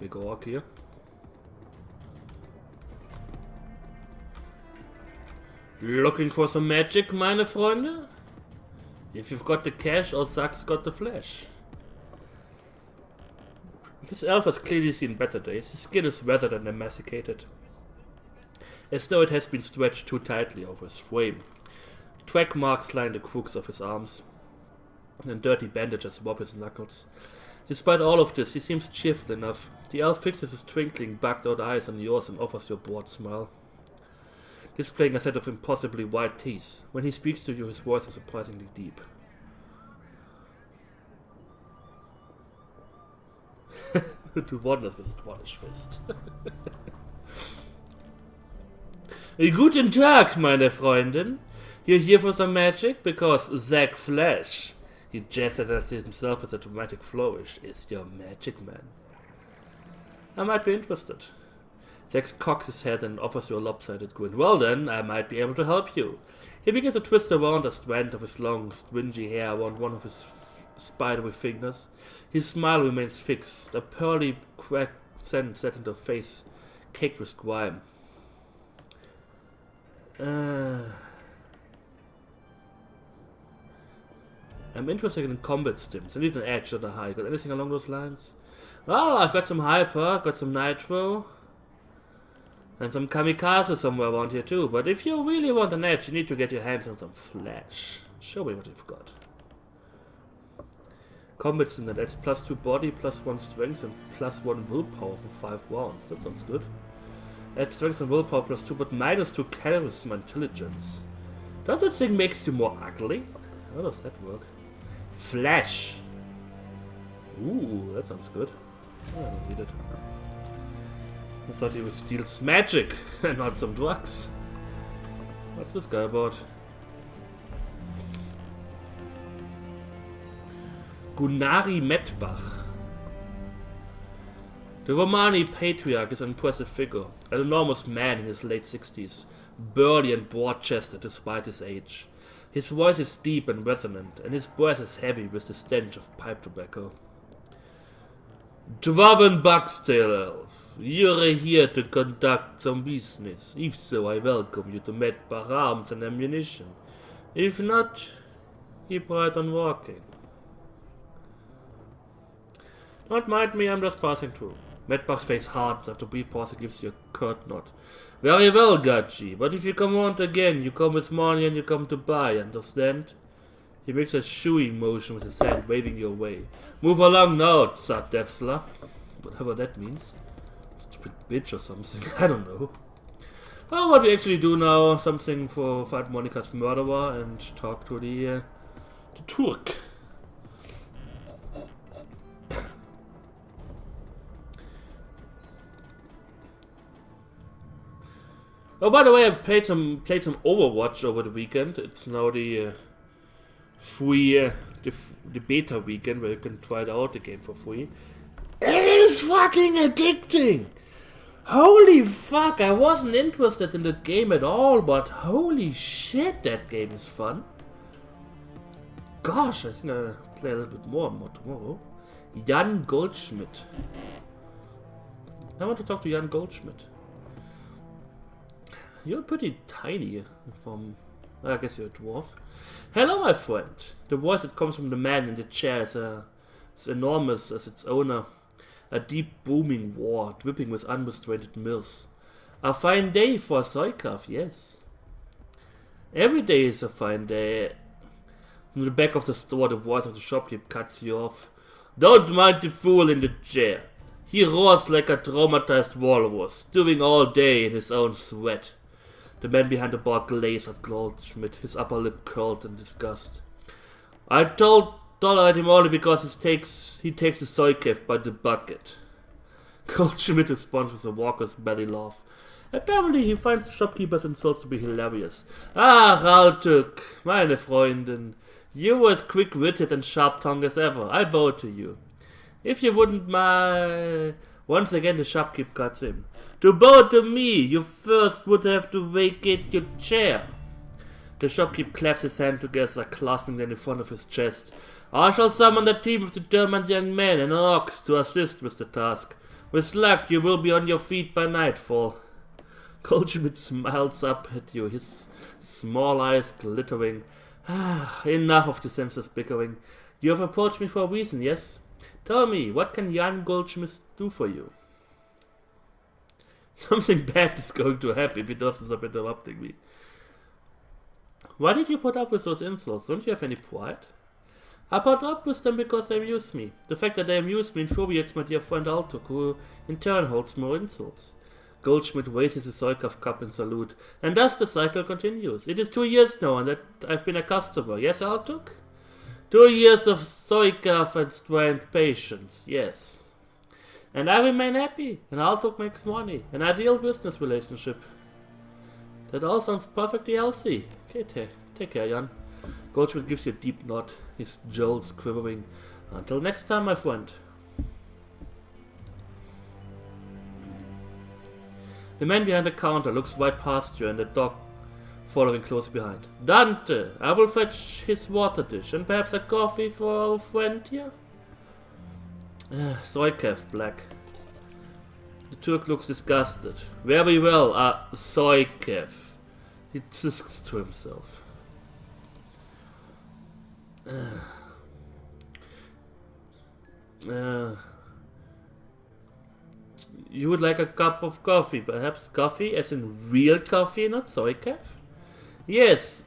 big orc here. Looking for some magic, meine Freunde? If you've got the cash, or Zack's got the flesh. This elf has clearly seen better days. His skin is weathered and emaciated, as though it has been stretched too tightly over his frame. Track marks line the crooks of his arms, and dirty bandages rub his knuckles. Despite all of this, he seems cheerful enough. The elf fixes his twinkling, bugged-out eyes on yours and offers you a broad smile, displaying a set of impossibly white teeth. When he speaks to you, his voice is surprisingly deep. Du wonderst, was Dwarnish fest. Guten Tag, meine Freundin. You're here for some magic? Because Zack Flash, he gestured at himself with a dramatic flourish, is your magic man. I might be interested. Zack cocks his head and offers you a lopsided grin. Well then, I might be able to help you. He begins to twist around a strand of his long, stringy hair around one of his spidery fingers. His smile remains fixed, a pearly cracked scent set into a face caked with grime. I'm interested in combat stims. I need an edge on the high. Got anything along those lines? Well, I've got some hyper, got some nitro, and some kamikaze somewhere around here too. But if you really want an edge, you need to get your hands on some flesh. Show me what you've got. Combat stim that adds +2 body, +1 strength, and +1 willpower for 5 rounds. That sounds good. Adds strength and willpower +2, but -2 charisma and intelligence. Does that thing makes you more ugly? How does that work? Flash. Ooh, that sounds good. Oh, I don't need it. I thought he would steal magic and not some drugs. What's this guy about? Gunari Metbach. The Romani patriarch is an impressive figure, an enormous man in his late 60s, burly and broad-chested despite his age. His voice is deep and resonant, and his breath is heavy with the stench of pipe tobacco. Dwarven Buckstail Elf, you're here to conduct some business. If so, I welcome you to Metbach Arms and Ammunition. If not, keep right on walking. Don't mind me, I'm just passing through. Metbach's face hardens after a brief pause. He gives you a curt nod. Very well, Gachi, but if you come on again, you come with money and you come to buy, understand? He makes a shooing motion with his hand, waving you away. Move along now, Tzadevsla. Whatever that means. Stupid bitch or something, I don't know. Oh, what we actually do now, something for fight Monica's murderer and talk to the Turk. Oh, by the way, I played some Overwatch over the weekend. It's now the free, the beta weekend where you can try out the game for free. It is fucking addicting! Holy fuck, I wasn't interested in that game at all, but holy shit, that game is fun. Gosh, I think I'll play a little bit more tomorrow. Jan Goldschmidt. I want to talk to Jan Goldschmidt. You're pretty tiny from... I guess you're a dwarf. Hello, my friend. The voice that comes from the man in the chair is as enormous as its owner. A deep booming roar, dripping with unrestrained mirth. A fine day for a Soikaf, yes. Every day is a fine day. From the back of the store, the voice of the shopkeeper cuts you off. Don't mind the fool in the chair. He roars like a traumatized walrus, stewing all day in his own sweat. The man behind the bar glazed at Goldschmidt, his upper lip curled in disgust. I tolerate him only because he takes the Soikef by the bucket. Goldschmidt responds with a raucous belly laugh. Apparently he finds the shopkeeper's insults to be hilarious. Ah, Raltuk, meine Freundin, you were as quick-witted and sharp-tongued as ever. I bow to you. If you wouldn't mind... Once again the shopkeeper cuts in. To bow to me, you first would have to vacate your chair. The shopkeeper claps his hands together, clasping them in front of his chest. I shall summon a team of determined young men and an ox to assist with the task. With luck, you will be on your feet by nightfall. Goldschmidt smiles up at you, his small eyes glittering. Enough of the senseless bickering. You have approached me for a reason, yes? Tell me, what can Jan Goldschmidt do for you? Something bad is going to happen if he doesn't stop interrupting me. Why did you put up with those insults? Don't you have any pride? I put up with them because they amuse me. The fact that they amuse me infuriates my dear friend Altuk, who in turn holds more insults. Goldschmidt raises his Zoikov cup in salute, and thus the cycle continues. It is 2 years now, and that I've been a customer. Yes, Altuk? 2 years of Zoikov and strained patience. Yes. And I remain happy, and Altuk makes money. An ideal business relationship. That all sounds perfectly healthy. Okay, take care, Jan. Goldschmidt gives you a deep nod, his jowls quivering. Until next time, my friend. The man behind the counter looks right past you and the dog following close behind. Dante, I will fetch his water dish and perhaps a coffee for our friend here. Zoikev, Black. The Turk looks disgusted. Very well, Zoikev. He sisks to himself. You would like a cup of coffee, perhaps coffee as in real coffee, not Zoikev? Yes,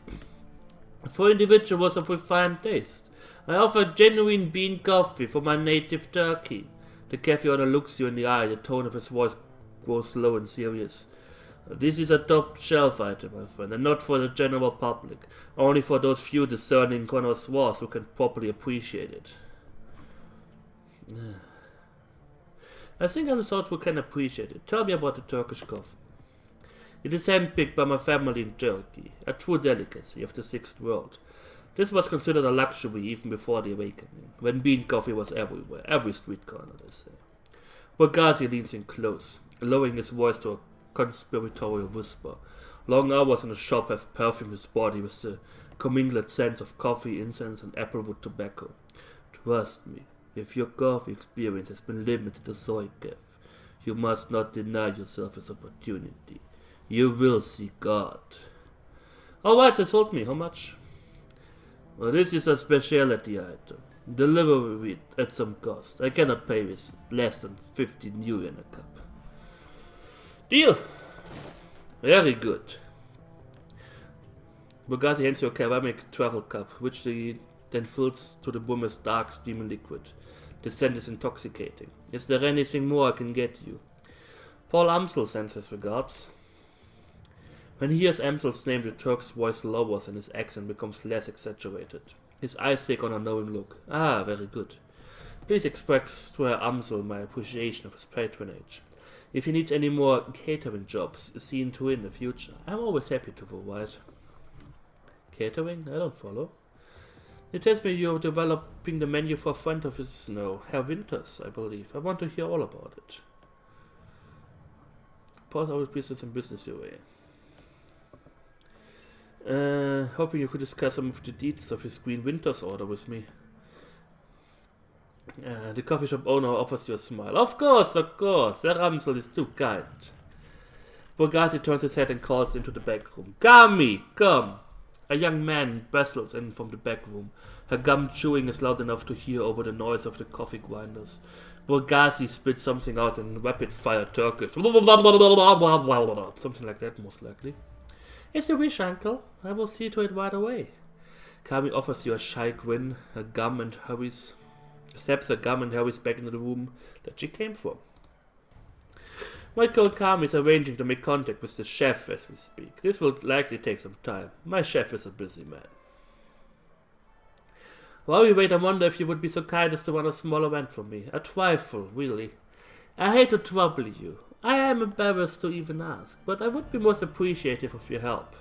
for individuals of refined taste. I offer genuine bean coffee for my native Turkey. The cafe owner looks you in the eye, the tone of his voice grows low and serious. This is a top-shelf item, my friend, and not for the general public. Only for those few discerning connoisseurs who can properly appreciate it. I think I'm the sort who can appreciate it. Tell me about the Turkish coffee. It is handpicked by my family in Turkey, a true delicacy of the 6th world. This was considered a luxury even before the awakening, when bean coffee was everywhere, every street corner, they say. Borgasi leans in close, lowering his voice to a conspiratorial whisper. Long hours in the shop have perfumed his body with the commingled scents of coffee, incense, and applewood tobacco. Trust me, if your coffee experience has been limited to Zoikev, you must not deny yourself this opportunity. You will see God. Alright, they sold me. How much? Well, this is a specialty item. Deliver it at some cost. I cannot pay with less than 15 yuan a cup. Deal! Very good. Borgasi hands you a ceramic travel cup, which he then fills to the brim with dark steaming liquid. The scent is intoxicating. Is there anything more I can get you? Paul Amsel sends his regards. When he hears Amsel's name, the Turk's voice lowers and his accent becomes less exaggerated. His eyes take on a knowing look. Ah, very good. Please express to Herr Amsel my appreciation of his patronage. If he needs any more catering jobs seen to in the future, I'm always happy to provide. Catering? I don't follow. He tells me you're developing the menu for a friend of his, Herr Winters, I believe. I want to hear all about it. Pause our business and business your way. Hoping you could discuss some of the details of his Green Winters order with me. The coffee shop owner offers you a smile. Of course, Herr Ramsel is too kind. Borgasi turns his head and calls into the back room. Gami, come! A young man bustles in from the back room. Her gum chewing is loud enough to hear over the noise of the coffee grinders. Borgasi spits something out in rapid-fire Turkish. Something like that, most likely. As you wish, uncle. I will see to it right away. Kami offers you a shy grin, her gum and hurries. Steps her gum and hurries back into the room that she came from. My cold Kami is arranging to make contact with the chef as we speak. This will likely take some time. My chef is a busy man. While we wait, I wonder if you would be so kind as to run a small event for me. A trifle, really. I hate to trouble you. I am embarrassed to even ask, but I would be most appreciative of your help.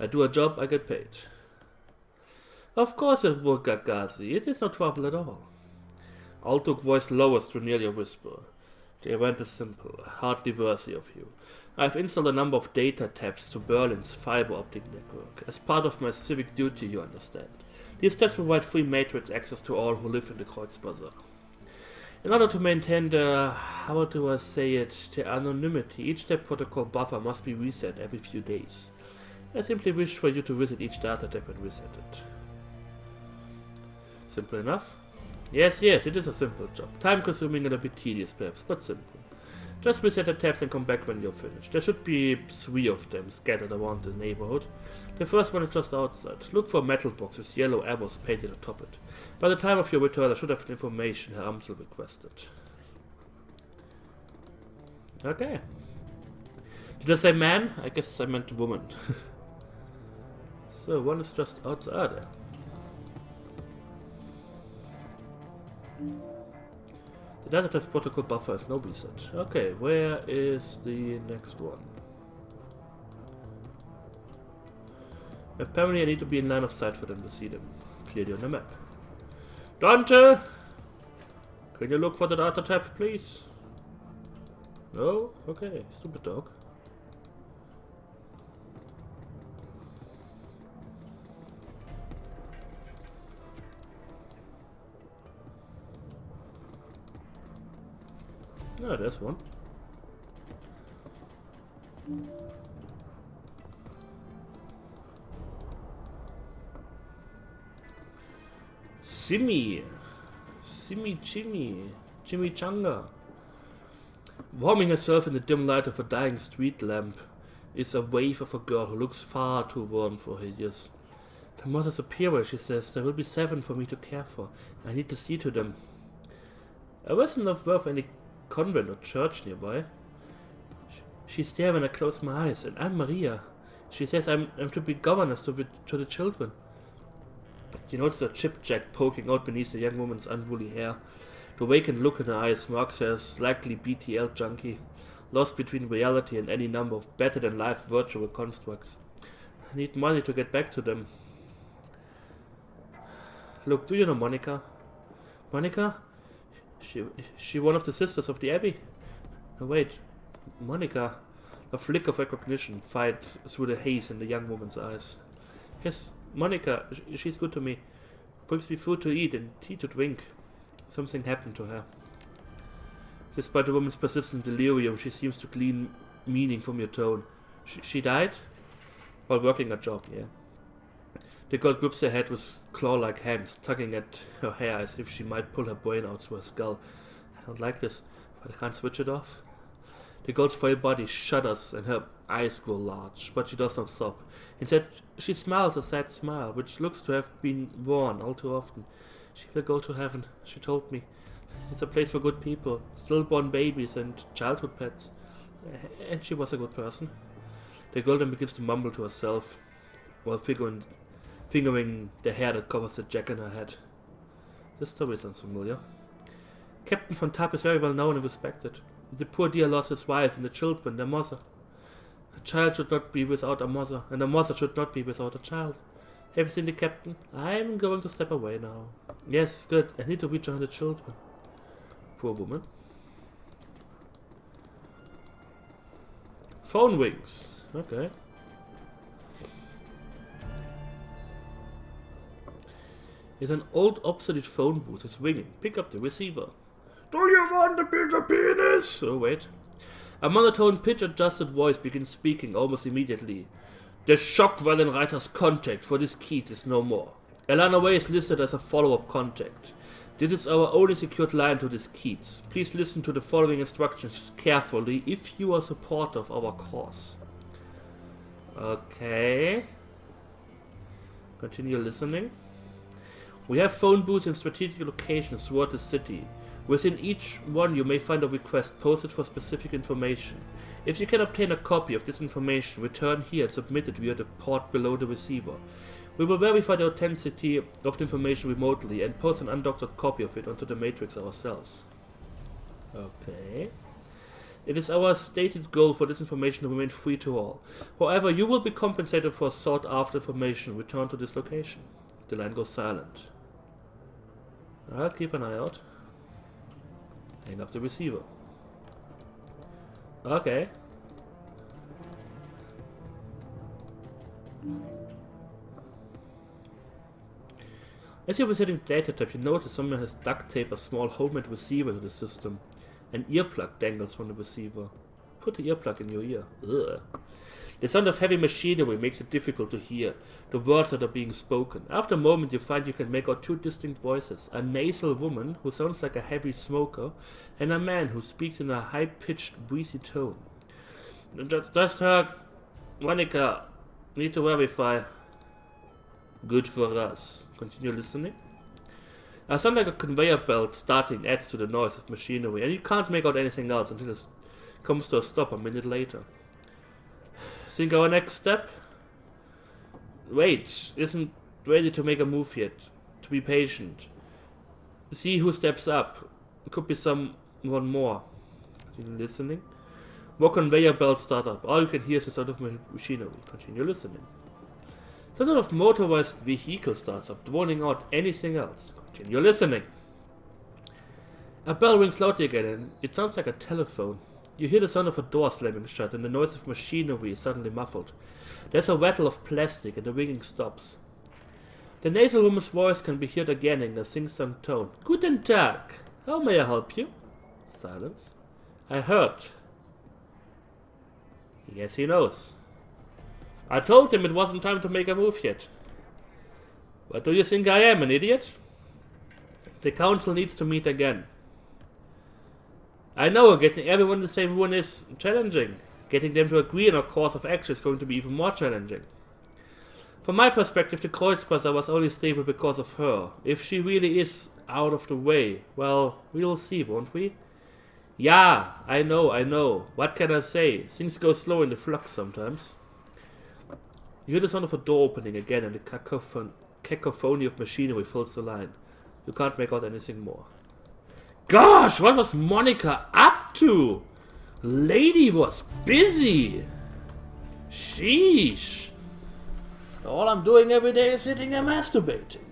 I do a job, I get paid. Of course, Borgasi, it is no trouble at all. Altuk's voice lowers to nearly a whisper. The event is simple, hardly worthy of you. I've installed a number of data taps to Berlin's fiber optic network, as part of my civic duty, you understand. These taps provide free matrix access to all who live in the Kreuzbazar. In order to maintain the, how do I say it, the anonymity, each tab protocol buffer must be reset every few days. I simply wish for you to visit each data tab and reset it. Simple enough? Yes, yes, it is a simple job. Time consuming and a bit tedious perhaps, but simple. Just reset the tabs and come back when you're finished. There should be 3 of them scattered around the neighborhood. The first one is just outside. Look for metal boxes, yellow arrows painted atop it. By the time of your return, I should have the information Herr Amsel requested. Okay. Did I say man? I guess I meant woman. So, one is just outside there. The data tab's protocol buffer is no reset. Okay, where is the next one? Apparently I need to be in line of sight for them to see them clearly on the map. Dante! Can you look for the data tab, please? No? Okay, stupid dog. No, there's one. Simi Chimichanga. Warming herself in the dim light of a dying street lamp is a waif of a girl who looks far too worn for her years. The mother superior, she says, there will be 7 for me to care for. I need to see to them. I wasn't aware of any convent or church nearby. She's there when I close my eyes, and I'm Maria. She says I'm to be governess to the children. You notice a chip-jack poking out beneath the young woman's unruly hair. The vacant look in her eyes marks her as likely BTL junkie, lost between reality and any number of better-than-life virtual constructs. I need money to get back to them. Look, do you know Monica? Monica? She one of the sisters of the Abbey? Oh, wait, Monica. A flick of recognition fights through the haze in the young woman's eyes. Yes, Monica, she's good to me. Brings me food to eat and tea to drink. Something happened to her. Despite the woman's persistent delirium, she seems to glean meaning from your tone. She died? While working a job, yeah. The girl grips her head with claw-like hands, tugging at her hair as if she might pull her brain out through her skull. I don't like this, but I can't switch it off. The girl's frail body shudders and her eyes grow large, but she does not sob. Instead, she smiles a sad smile, which looks to have been worn all too often. She will go to heaven, she told me. It's a place for good people, stillborn babies and childhood pets. And she was a good person. The girl then begins to mumble to herself, while fingering the hair that covers the jack in her head. This story sounds familiar. Captain von Tapp is very well known and respected. The poor dear lost his wife and the children, their mother. A child should not be without a mother, and a mother should not be without a child. Have you seen the captain? I'm going to step away now. Yes, good. I need to rejoin the children. Poor woman. Phone rings. Okay. It's an old obsolete phone booth. It's ringing. Pick up the receiver. Do you want to be the penis? Oh, wait. A monotone, pitch-adjusted voice begins speaking almost immediately. The Schockwellenreiter's contact for this Keats is no more. Elanarae is listed as a follow-up contact. This is our only secured line to this Keats. Please listen to the following instructions carefully if you are a supporter of our cause. Okay. Continue listening. We have phone booths in strategic locations throughout the city. Within each one you may find a request posted for specific information. If you can obtain a copy of this information, return here and submit it via the port below the receiver. We will verify the authenticity of the information remotely and post an undoctored copy of it onto the matrix ourselves. Okay. It is our stated goal for this information to remain free to all. However, you will be compensated for sought-after information returned to this location. The line goes silent. I'll keep an eye out. Hang up the receiver. Okay. As you were setting the data tab, you notice someone has duct taped a small homemade receiver to the system. An earplug dangles from the receiver. Put the earplug in your ear. Ugh. The sound of heavy machinery makes it difficult to hear the words that are being spoken. After a moment, you find you can make out two distinct voices. A nasal woman who sounds like a heavy smoker, and a man who speaks in a high-pitched, breezy tone. Just heard, Monica, need to verify. Good for us. Continue listening. A sound like a conveyor belt starting adds to the noise of machinery, and you can't make out anything else until it comes to a stop a minute later. Think our next step? Wait, isn't ready to make a move yet. To be patient. See who steps up. It could be someone more. Continue listening. More conveyor belts start up. All you can hear is the sound of machinery. Continue listening. Some sort of motorized vehicle starts up, droning out anything else. Continue listening. A bell rings loudly again, and it sounds like a telephone. You hear the sound of a door slamming shut, and the noise of machinery is suddenly muffled. There's a rattle of plastic, and the ringing stops. The nasal woman's voice can be heard again in a sing-song tone. Guten Tag. How may I help you? Silence. I heard. Yes, he knows. I told him it wasn't time to make a move yet. What do you think I am, an idiot? The council needs to meet again. I know, getting everyone in the same room is challenging. Getting them to agree on a course of action is going to be even more challenging. From my perspective, the Kreuzbazar was only stable because of her. If she really is out of the way, well, we'll see, won't we? Yeah, I know. What can I say? Things go slow in the flux sometimes. You hear the sound of a door opening again, and the cacophony of machinery fills the line. You can't make out anything more. Gosh, what was Monica up to? Lady was busy. Sheesh. All I'm doing every day is sitting and masturbating.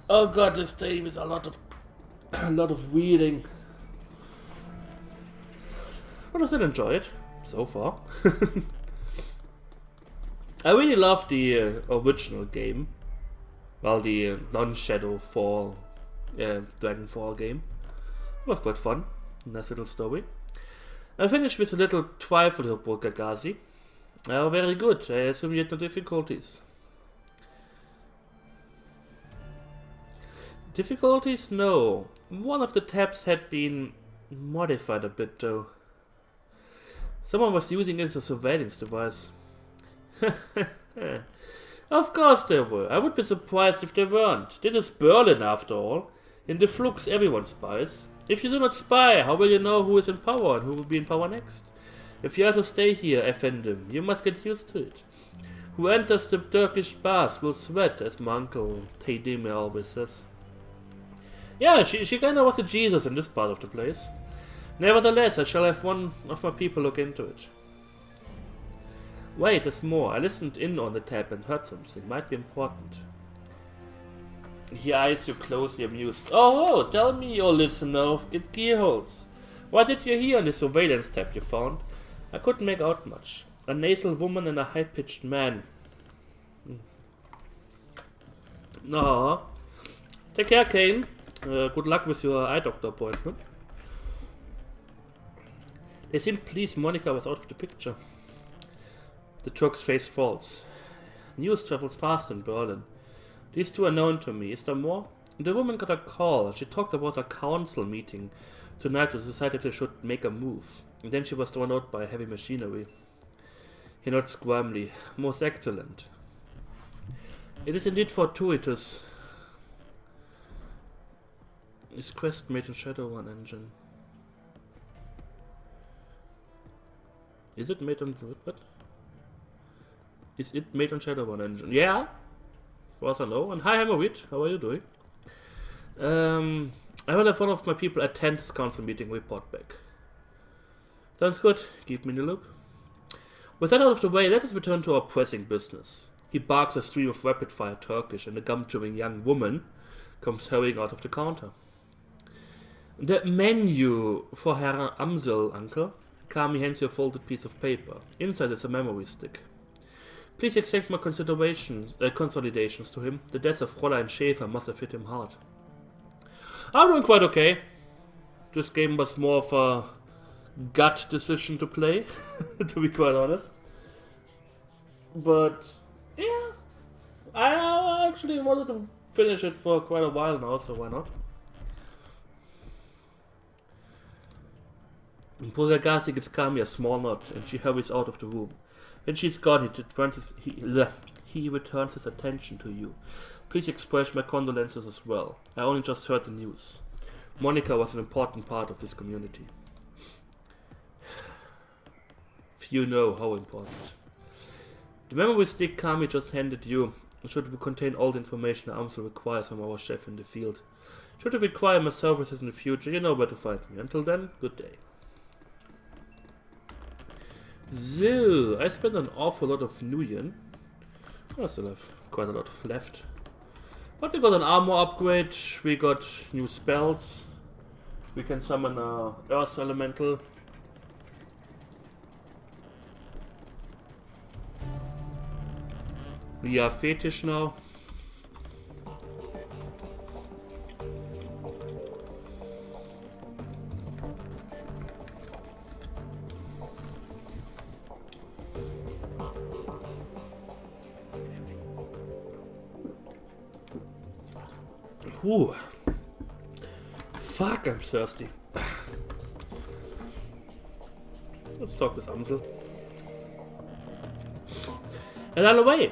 Oh god, this game is a lot of reading. But I still enjoy it so far. I really love the original game. Well, the non-Shadowfall Dragonfall game. It was quite fun. Nice little story. I finished with a little trifle of Burgagazi. Very good. I assume you had no difficulties. Difficulties? No. One of the tabs had been modified a bit though. Someone was using it as a surveillance device. Of course there were. I would be surprised if there weren't. This is Berlin after all. In the flux everyone spies. If you do not spy, how will you know who is in power and who will be in power next? If you are to stay here, Effendim, you must get used to it. Who enters the Turkish baths will sweat, as my uncle Teydemir always says. Yeah, she kinda was a Jesus in this part of the place. Nevertheless, I shall have one of my people look into it. Wait, there's more. I listened in on the tab and heard something. Might be important. He eyes you closely amused. Oh, tell me, O listener of It Gearholes. What did you hear on the surveillance tab you found? I couldn't make out much. A nasal woman and a high-pitched man. No. Take care, Kane. Good luck with your eye doctor appointment. They seemed pleased Monica was out of the picture. The Turk's face falls. News travels fast in Berlin. These two are known to me. Is there more? The woman got a call. She talked about a council meeting tonight to decide if they should make a move. And then she was thrown out by heavy machinery. He nods grimly. Most excellent. It is indeed fortuitous. Is quest made in Shadowrun engine? Is it made on what? Is it made on Shadowrun engine? Yeah. Was I know. And hi Hammerwheat, how are you doing? I will have one of my people attend this council meeting and report back. Sounds good. Keep me in the loop. With that out of the way, let us return to our pressing business. He barks a stream of rapid-fire Turkish, and a gum-chewing young woman comes hurrying out of the counter. The menu for Herr Amsel, uncle. Kami hands you a folded piece of paper. Inside is a memory stick. Please accept my consolidations to him. The death of Fräulein Schäfer must have hit him hard. I'm doing quite okay. This game was more of a gut decision to play, to be quite honest. But, yeah. I actually wanted to finish it for quite a while now, so why not? Burgagasi gives Kami a small nod, and she hurries out of the room. When she's gone, he returns his attention to you. Please express my condolences as well. I only just heard the news. Monica was an important part of this community. Few know how important. The memory stick Kami just handed you should contain all the information Amsel requires from our chef in the field. Should you require my services in the future, you know where to find me. Until then, good day. So, I spent an awful lot of Nuyen. I still have quite a lot left. But we got an armor upgrade, we got new spells. We can summon a Earth Elemental. We are fetish now. Ooh. Fuck, I'm thirsty. Let's talk with Amsel. Elanarae!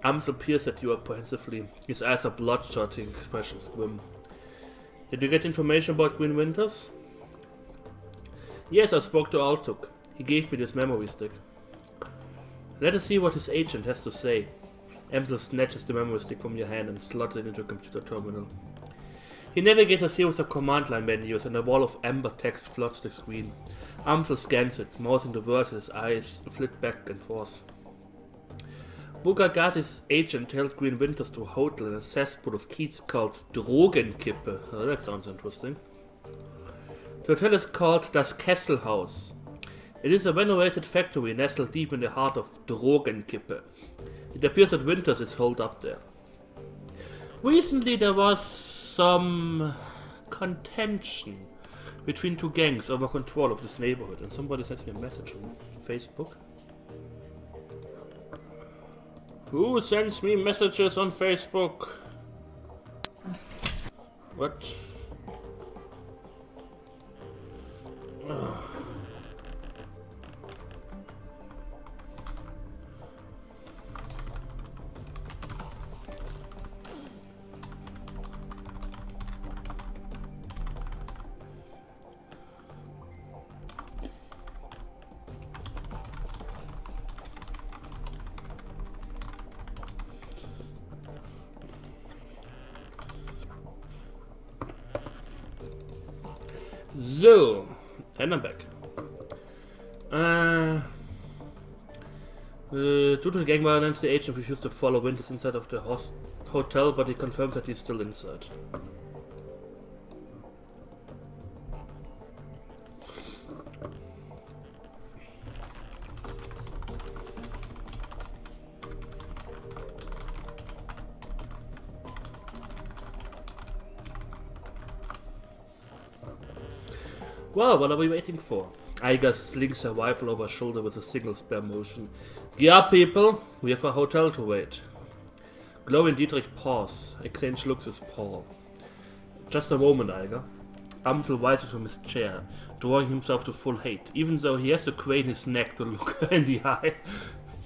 Amsel peers at you apprehensively. His eyes are bloodshot, his expressions grim. Did you get information about Green Winters? Yes, I spoke to Altuk. He gave me this memory stick. Let us see what his agent has to say. Amsel snatches the memory stick from your hand and slots it into a computer terminal. He navigates a series of command line menus and a wall of amber text floods the screen. Amsel scans it, mousing the words as his eyes flit back and forth. Burgagasi's agent held Green Winters to a hotel in a cesspool of keys called Drogenkippe. Oh, that sounds interesting. The hotel is called Das Kesselhaus. It is a venerated factory nestled deep in the heart of Drogenkippe. It appears that Winters is holed up there. Recently there was some contention between two gangs over control of this neighborhood, and somebody sent me a message on Facebook. Who sends me messages on Facebook? What? Ugh. So, and I'm back. Due to the gang violence, the agent refused to follow Winters inside of the hotel, but he confirms that he's still inside. Well, what are we waiting for? Iger slings her rifle over her shoulder with a single spare motion. Gear up, people! We have a hotel to wait. Glow and Dietrich pause, exchange looks with Paul. Just a moment, Iger. Amsel rises from his chair, drawing himself to full height, even though he has to crane his neck to look her in the eye.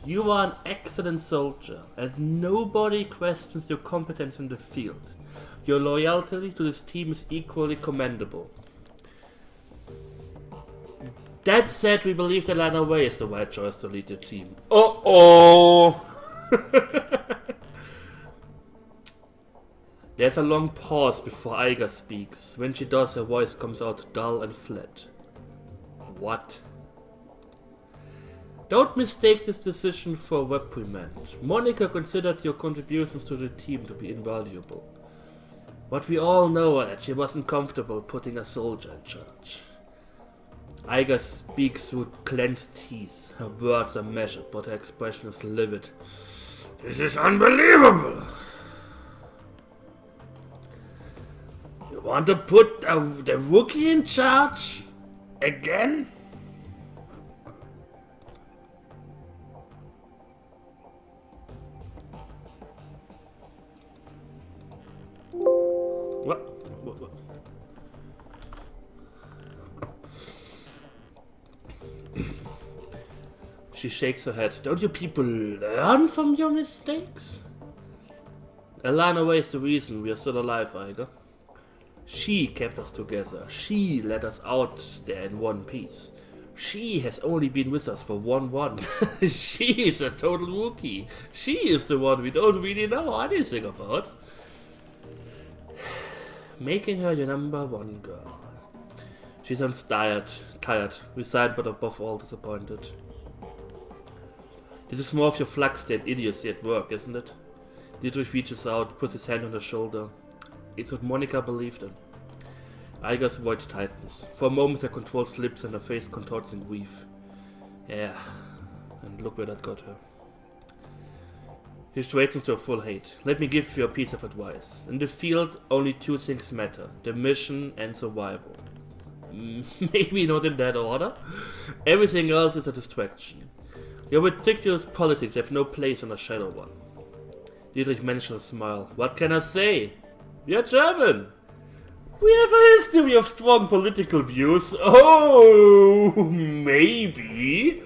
You are an excellent soldier, and nobody questions your competence in the field. Your loyalty to this team is equally commendable. That said, we believe that Elanarae is the right choice to lead the team. Uh-oh! There's a long pause before Iger speaks. When she does, her voice comes out dull and flat. What? Don't mistake this decision for a reprimand. Monica considered your contributions to the team to be invaluable. But we all know that she wasn't comfortable putting a soldier in charge. Iga speaks through clenched teeth. Her words are measured, but her expression is livid. This is unbelievable! You want to put the rookie in charge? Again? What? She shakes her head. Don't you people learn from your mistakes? Elanarae is the reason we are still alive, Iga. She kept us together. She let us out there in one piece. She has only been with us for 1-1. She is a total rookie. She is the one we don't really know anything about. Making her your #1 girl. She sounds tired, resigned but above all disappointed. This is more of your flux state idiocy at work, isn't it? Dietrich reaches out, puts his hand on her shoulder. It's what Monica believed in. Iga's voice tightens. For a moment her control slips and her face contorts in grief. Yeah, and look where that got her. He straightens to a full hate. Let me give you a piece of advice. In the field, only 2 things matter. The mission and survival. Maybe not in that order. Everything else is a distraction. Your ridiculous politics have no place on a Shadowrun. Dietrich mentions a smile. What can I say? We are German. We have a history of strong political views. Oh, maybe.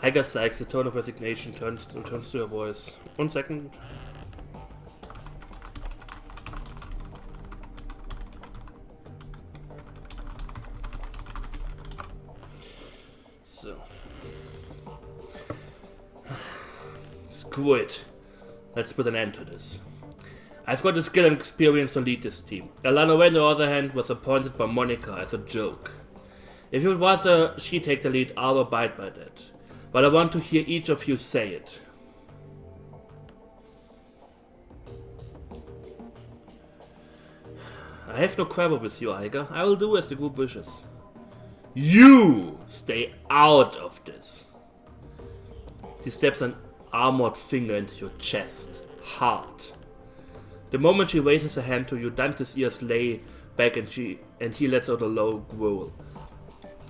Iga sighs, the tone of resignation returns to her voice. 1 second. So. Screw it. Let's put an end to this. I've got the skill and experience to lead this team. Elanarae, on the other hand, was appointed by Monica as a joke. If it was she take the lead, I'll abide by that. But I want to hear each of you say it. I have no quarrel with you, Iga. I will do as the group wishes. You stay out of this. She steps an armored finger into your chest. Hard. The moment she raises her hand to you, Dante's ears lay back and he lets out a low growl.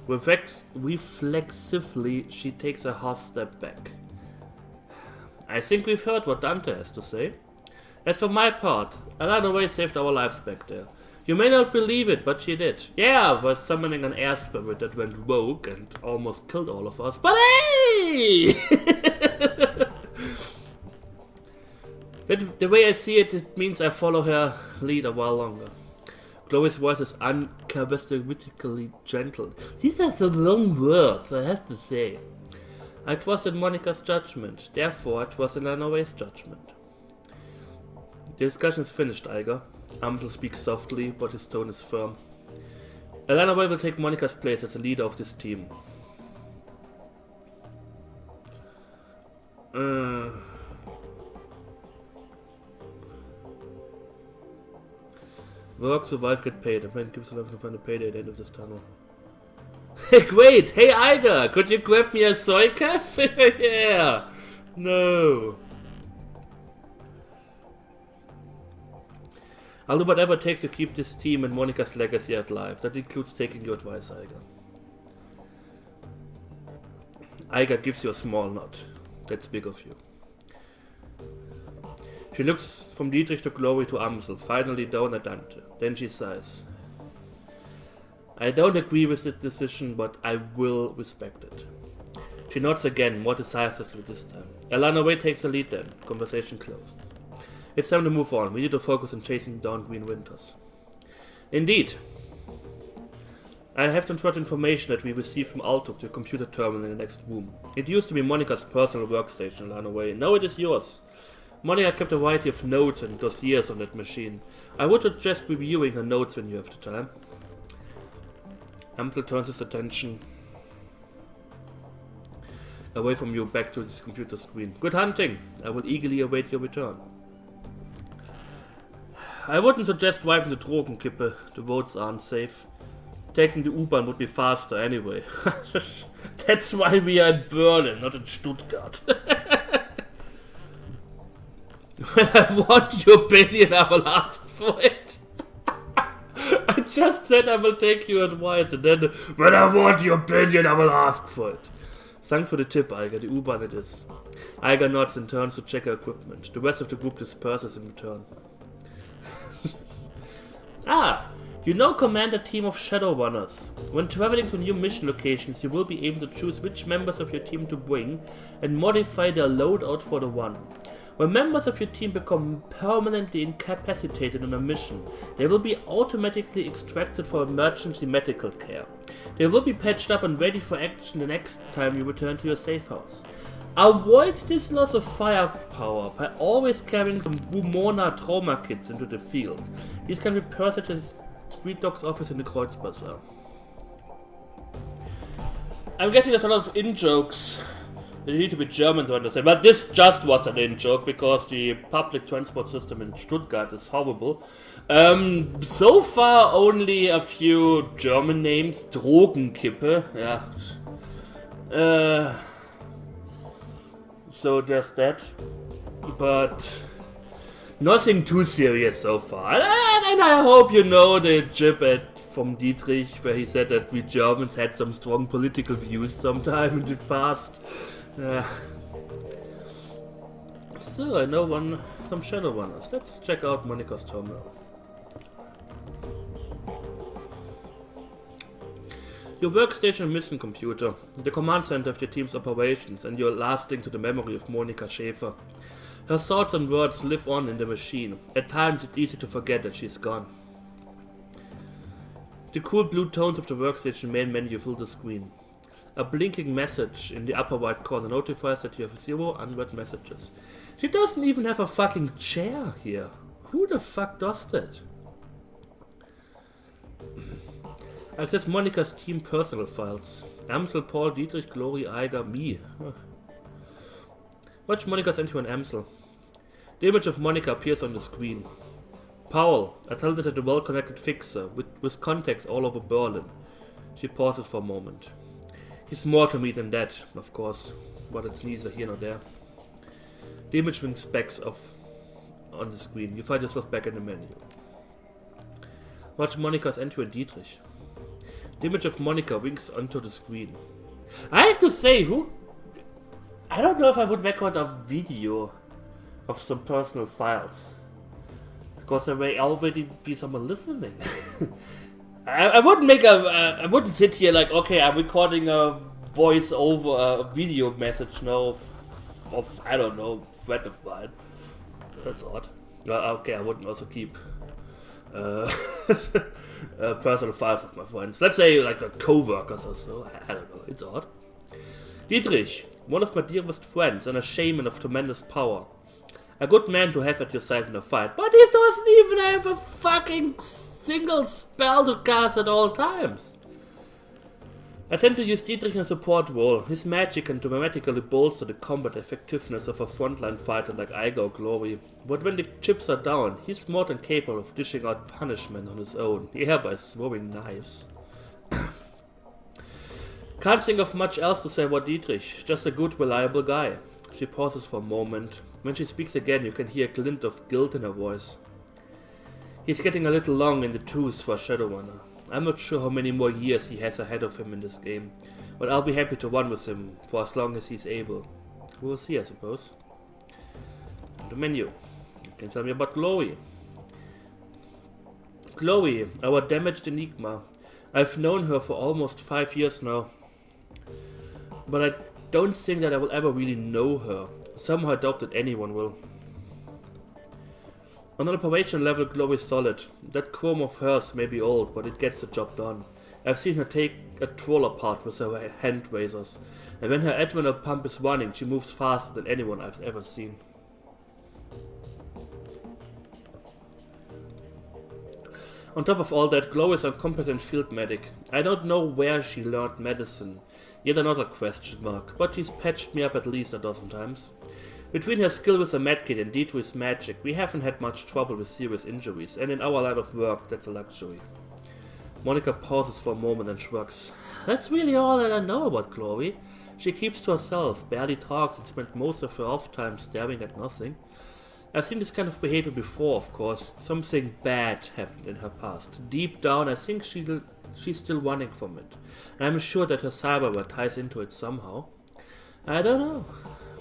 Reflexively, she takes a half step back. I think we've heard what Dante has to say. As for my part, Elanarae saved our lives back there. You may not believe it, but she did. Yeah, by summoning an air spirit that went rogue and almost killed all of us. But hey! The way I see it, it means I follow her lead a while longer. Chloe's voice is uncharacteristically gentle. These are some long words, I have to say. I trusted Monica's judgment, therefore I trusted Elanarae's judgment. The discussion is finished, Iga. Amsel speaks softly, but his tone is firm. Elanarae will take Monica's place as the leader of this team. Work, survive, get paid. A man keeps alive to find a payday at the end of this tunnel. Wait! Hey Iga! Could you grab me a soy calf? Yeah! No! I'll do whatever it takes to keep this team and Monica's legacy alive. That includes taking your advice, Iga. Iga gives you a small nod. That's big of you. She looks from Dietrich to Chloe to Amsel, finally down at Dante. Then she sighs. I don't agree with the decision, but I will respect it. She nods again, more decisively this time. Elanarae takes the lead then. Conversation closed. It's time to move on. We need to focus on chasing down Green Winters. Indeed. I have transferred information that we received from Alto to a computer terminal in the next room. It used to be Monica's personal workstation, Elanarae. Now it is yours. Monica kept a variety of notes and dossiers on that machine. I would suggest reviewing her notes when you have the time. Amsel turns his attention away from you back to his computer screen. Good hunting! I will eagerly await your return. I wouldn't suggest driving the Drogenkippe. The roads aren't safe. Taking the U-Bahn would be faster anyway. That's why we are in Berlin, not in Stuttgart. When I want your opinion, I will ask for it. I just said I will take your advice, and then when I want your opinion, I will ask for it. Thanks for the tip, Eiger. The U-Bahn it is. Eiger nods and turns to check her equipment. The rest of the group disperses in return. You now command a team of Shadowrunners. When traveling to new mission locations, you will be able to choose which members of your team to bring and modify their loadout for the one. When members of your team become permanently incapacitated on a mission, they will be automatically extracted for emergency medical care. They will be patched up and ready for action the next time you return to your safe house. Avoid this loss of firepower by always carrying some Bumona trauma kits into the field. These can be purchased at Street Dog's office in the Kreuzbazaar. I'm guessing there's a lot of in-jokes that you need to be German to understand, but this just was an in-joke because the public transport system in Stuttgart is horrible. So far only a few German names. Drogenkippe, yeah. So there's that, but nothing too serious so far. And I hope you know the jib from Dietrich where he said that we Germans had some strong political views sometime in the past. So I know some Shadowrunners. Let's check out Monica's terminal. Your workstation and mission computer, the command center of your team's operations, and your last link to the memory of Monika Schäfer. Her thoughts and words live on in the machine. At times it's easy to forget that she's gone. The cool blue tones of the workstation main menu fill the screen. A blinking message in the upper right corner notifies that you have 0 unread messages. She doesn't even have a fucking chair here. Who the fuck does that? Access Monica's team personal files. Amsel, Paul, Dietrich, Glory, Eiger, me. Watch Monica's entry on Amsel. The image of Monica appears on the screen. Paul, a talented and well-connected fixer, with contacts all over Berlin. She pauses for a moment. He's more to me than that, of course, but it's neither here nor there. The image winks back off on the screen. You find yourself back in the menu. Watch Monica's entry on Dietrich. The image of Monica winks onto the screen. I have to say, I don't know if I would record a video of some personal files. Because there may already be someone listening. I wouldn't sit here like, okay, I'm recording a voice over a video message now of I don't know, friend of mine. That's odd. Okay, I wouldn't also keep personal files of my friends. Let's say like a co-workers or so. I don't know, it's odd. Dietrich, one of my dearest friends and a shaman of tremendous power. A good man to have at your side in a fight, but he doesn't even have a fucking single spell to cast at all times. I tend to use Dietrich in a support role. His magic can dramatically bolster the combat effectiveness of a frontline fighter like Eiger or Glory. But when the chips are down, he's more than capable of dishing out punishment on his own, hereby throwing knives. Can't think of much else to say about Dietrich, just a good, reliable guy. She pauses for a moment. When she speaks again, you can hear a glint of guilt in her voice. He's getting a little long in the tooth for a Shadowrunner. I'm not sure how many more years he has ahead of him in this game, but I'll be happy to run with him for as long as he's able. We'll see, I suppose. The menu. You can tell me about Chloe. Chloe, our damaged enigma. I've known her for almost 5 years now, but I don't think that I will ever really know her. Somehow I doubt that anyone will. On an operational level, Glory is solid. That chrome of hers may be old, but it gets the job done. I've seen her take a troll apart with her hand razors, and when her adrenaline pump is running, she moves faster than anyone I've ever seen. On top of all that, Glow is a competent field medic. I don't know where she learned medicine. Yet another question mark, but she's patched me up at least a dozen times. Between her skill with the medkit and Dietrich's magic, we haven't had much trouble with serious injuries, and in our line of work, that's a luxury. Monica pauses for a moment and shrugs. That's really all that I know about Chloe. She keeps to herself, barely talks, and spent most of her off time staring at nothing. I've seen this kind of behavior before, of course. Something bad happened in her past. Deep down, I think she's still running from it. And I'm sure that her cyberware ties into it somehow. I don't know.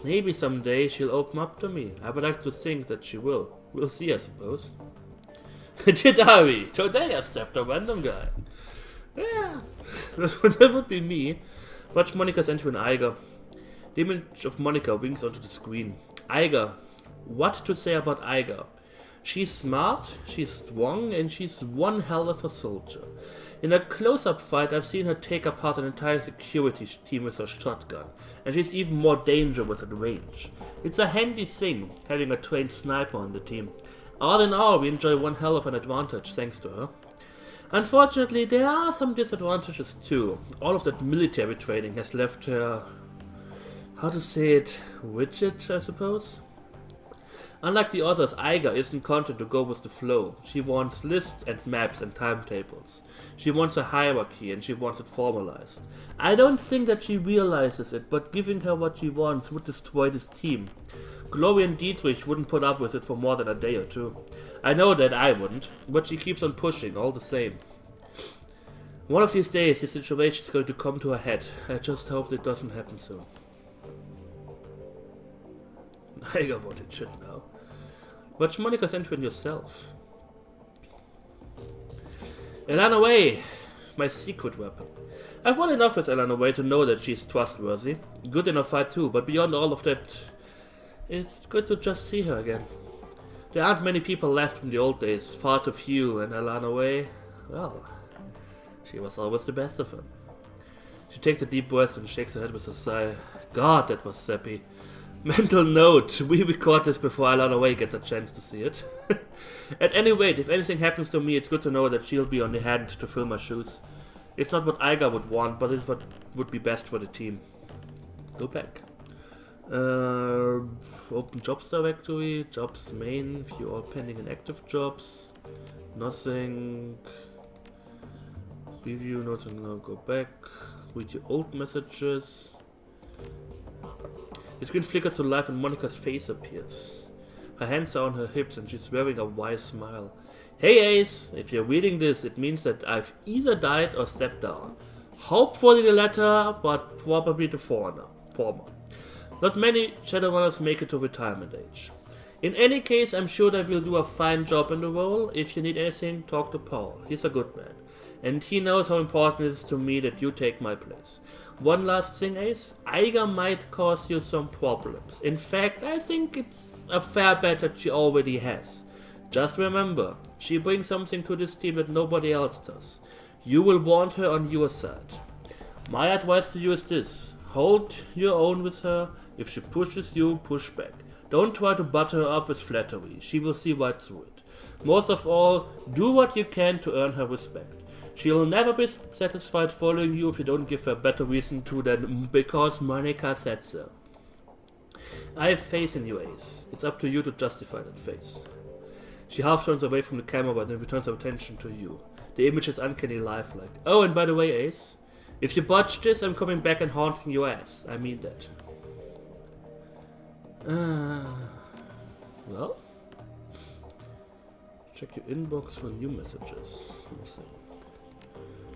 Maybe someday she'll open up to me. I would like to think that she will. We'll see, I suppose. Dear Diary, today I stepped a random guy. Yeah, that would be me. Watch Monica's entry in Eiger. The image of Monica winks onto the screen. Eiger. What to say about Eiger? She's smart, she's strong, and she's one hell of a soldier. In a close-up fight, I've seen her take apart an entire security team with her shotgun, and she's even more dangerous at range. It's a handy thing, having a trained sniper on the team. All in all, we enjoy one hell of an advantage thanks to her. Unfortunately, there are some disadvantages too. All of that military training has left her, how to say it, rigid, I suppose? Unlike the others, Eiger isn't content to go with the flow. She wants lists and maps and timetables. She wants a hierarchy and she wants it formalized. I don't think that she realizes it, but giving her what she wants would destroy this team. Glory and Dietrich wouldn't put up with it for more than a day or two. I know that I wouldn't, but she keeps on pushing all the same. One of these days, the situation is going to come to a head. I just hope it doesn't happen soon. I got what it should now. Watch Monica's entry in yourself. Elanarae, my secret weapon. I've won enough with Elanarae to know that she's trustworthy. Good in a fight too, but beyond all of that, it's good to just see her again. There aren't many people left from the old days, far too few, and Elanarae, well, she was always the best of them. She takes a deep breath and shakes her head with a sigh. God, that was sappy. Mental note, we record this before Elanarae gets a chance to see it. At any rate, if anything happens to me, it's good to know that she'll be on the hand to fill my shoes. It's not what Eiger would want, but it's what would be best for the team. Go back. Open jobs directory, jobs main, view all pending and active jobs. Nothing. Review, nothing, now go back. Read your old messages. The screen flickers to life and Monica's face appears. Her hands are on her hips and she's wearing a wise smile. Hey Ace, if you're reading this, it means that I've either died or stepped down. Hopefully the latter, but probably the former. Not many Shadowrunners make it to retirement age. In any case, I'm sure that we'll do a fine job in the role. If you need anything, talk to Paul. He's a good man. And he knows how important it is to me that you take my place. One last thing, Ace. Eiger might cause you some problems. In fact, I think it's a fair bet that she already has. Just remember, she brings something to this team that nobody else does. You will want her on your side. My advice to you is this. Hold your own with her. If she pushes you, push back. Don't try to butter her up with flattery. She will see right through it. Most of all, do what you can to earn her respect. She'll never be satisfied following you if you don't give her a better reason to than because Monica said so. I have faith in you, Ace. It's up to you to justify that faith. She half turns away from the camera but then returns her attention to you. The image is uncanny lifelike. Oh, and by the way, Ace, if you botch this, I'm coming back and haunting your ass. I mean that. Well? Check your inbox for new messages. Let's see.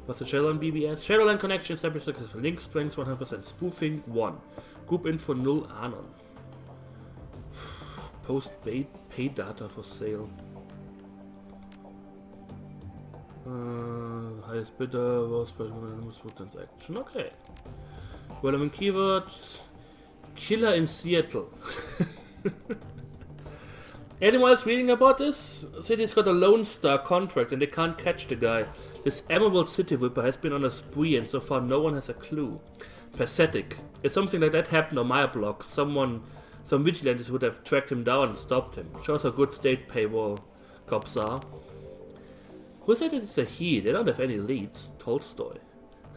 What's the Shadowrun BBS? Shadowrun connection established successful. Link strength 100%. Spoofing 1. Group info null anon. Post pay data for sale. Highest bidder was per transaction. Okay. Relevant keywords. Killer in Seattle. Anyone else reading about this? City's got a Lone Star contract and they can't catch the guy. This Emerald City Whipper has been on a spree and so far no one has a clue. Pathetic. If something like that happened on my block, some vigilantes would have tracked him down and stopped him. Shows how good state payroll cops are. Who said it's a he? They don't have any leads. Tolstoy.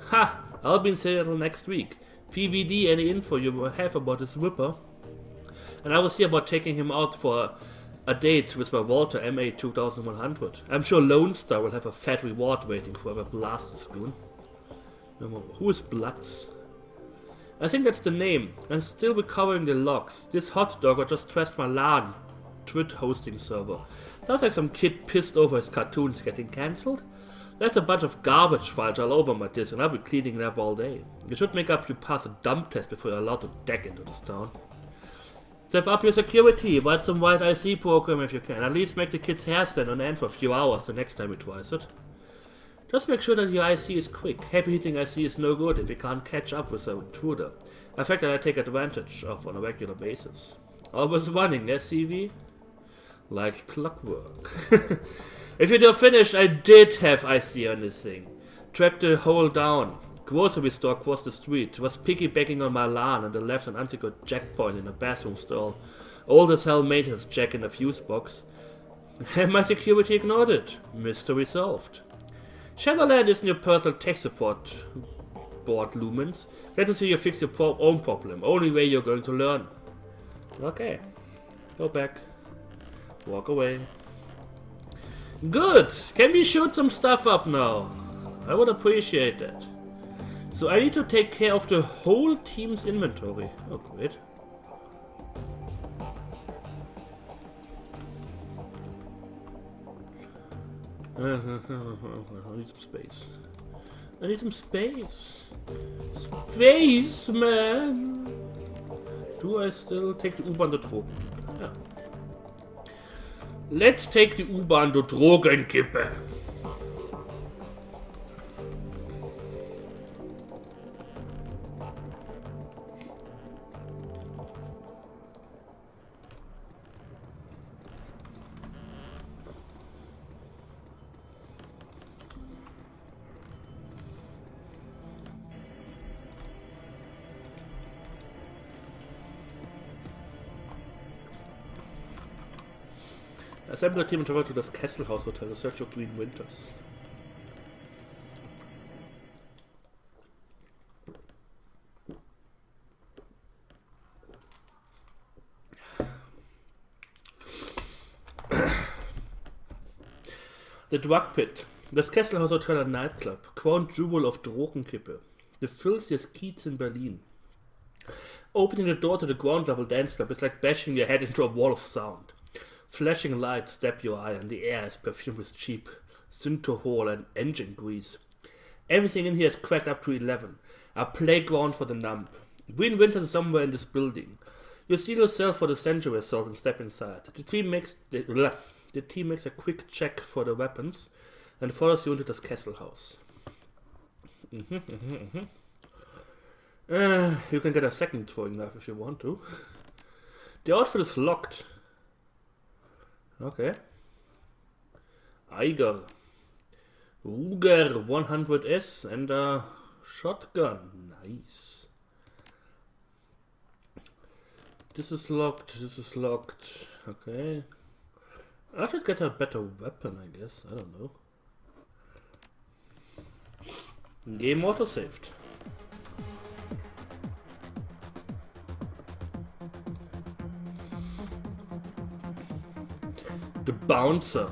Ha! I'll be in Seattle next week. VVD, any info you have about this Whipper? And I will see about taking him out for a date with my Walter MA 2100. I'm sure Lone Star will have a fat reward waiting for whoever blasts the goon. Who is Bloods? I think that's the name. I'm still recovering the logs. This hot dogger just trashed my LAN Twit hosting server. Sounds like some kid pissed over his cartoons getting cancelled. There's a bunch of garbage files all over my disk and I'll be cleaning it up all day. You should make up you pass a dump test before you're allowed to deck into this town. Step up your security, write some white IC program if you can. At least make the kid's hair stand on end for a few hours the next time he tries it. Just make sure that your IC is quick. Heavy hitting IC is no good if you can't catch up with an intruder. A fact that I take advantage of on a regular basis. Always running, SCV? Like clockwork. If you're finished, I did have IC on this thing. Tracked the hole down. Grocery store across the street. Was piggybacking on my LAN and then left an unsecured checkpoint in a bathroom stall. Old as hell maintenance check in a fuse box. And my security ignored it. Mystery solved. Shadowrun isn't your personal tech support board, Lumens. Let us see you fix your own problem. Only way you're going to learn. Okay. Go back. Walk away. Good! Can we shoot some stuff up now? I would appreciate that. So I need to take care of the whole team's inventory. Oh, great. I need some space. I need some space. Space, man! Do I still take the U-Bahn to Drogen? Yeah. Let's take the U-Bahn to Drogenkippe. Assemble the team and travel to das Kesselhaus Hotel in search of Green Winters. The Drug Pit. Das Kesselhaus Hotel and Nightclub. Crown Jewel of Drogenkippe. The filthiest Kiez in Berlin. Opening the door to the ground level dance club is like bashing your head into a wall of sound. Flashing lights stab your eye and the air is perfumed with cheap synthahol and engine grease. Everything in here is cracked up to 11. A playground for the numb. Green Winters is somewhere in this building. You steal yourself for the Century Assault and step inside. The team makes a quick check for the weapons and follows you into this Kesselhaus. You can get a second throwing knife if you want to. The outfit is locked. Okay. Eiger. Ruger 100S and a shotgun. Nice. This is locked. This is locked. Okay. I should get a better weapon, I guess. I don't know. Game auto-saved. The Bouncer.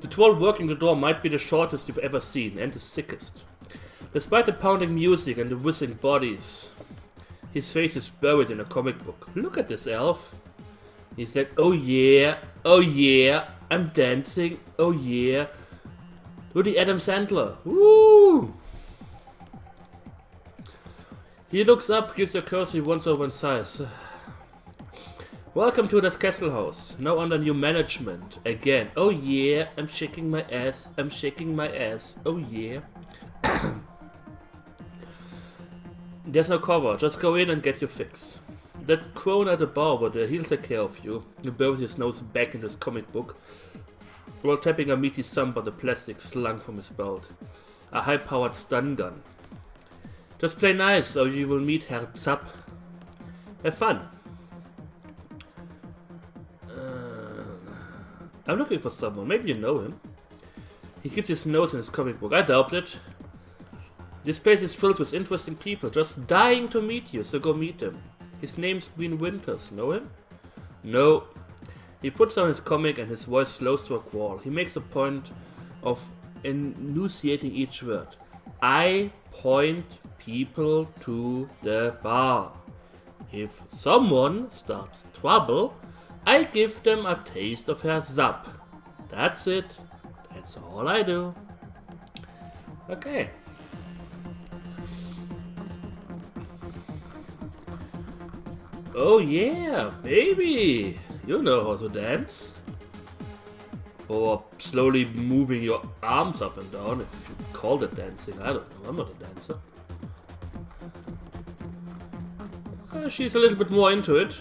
The troll working the door might be the shortest you've ever seen, and the sickest. Despite the pounding music and the whizzing bodies, his face is buried in a comic book. Look at this elf. He's like, oh yeah, I'm dancing, oh yeah. Do the Adam Sandler. Woo! He looks up, gives a cursory once-over in size. Welcome to this Kesselhaus, now under new management. Again, oh yeah, I'm shaking my ass, oh yeah. There's no cover, just go in and get your fix. That crone at the bar over there, he'll take care of you. He buries his nose back in his comic book, while tapping a meaty thumb on the plastic slung from his belt. A high-powered stun gun. Just play nice, or you will meet Herr Zapp. Have fun. I'm looking for someone. Maybe you know him. He keeps his nose in his comic book. I doubt it. This place is filled with interesting people, just dying to meet you, so go meet them. His name's Green Winters. Know him? No. He puts down his comic and his voice slows to a crawl. He makes a point of enunciating each word. I point people to the bar. If someone starts trouble, I give them a taste of Herr Zapp. That's it. That's all I do. Okay. Oh yeah, baby! You know how to dance. Or slowly moving your arms up and down, if you call it dancing. I don't know, I'm not a dancer. She's a little bit more into it.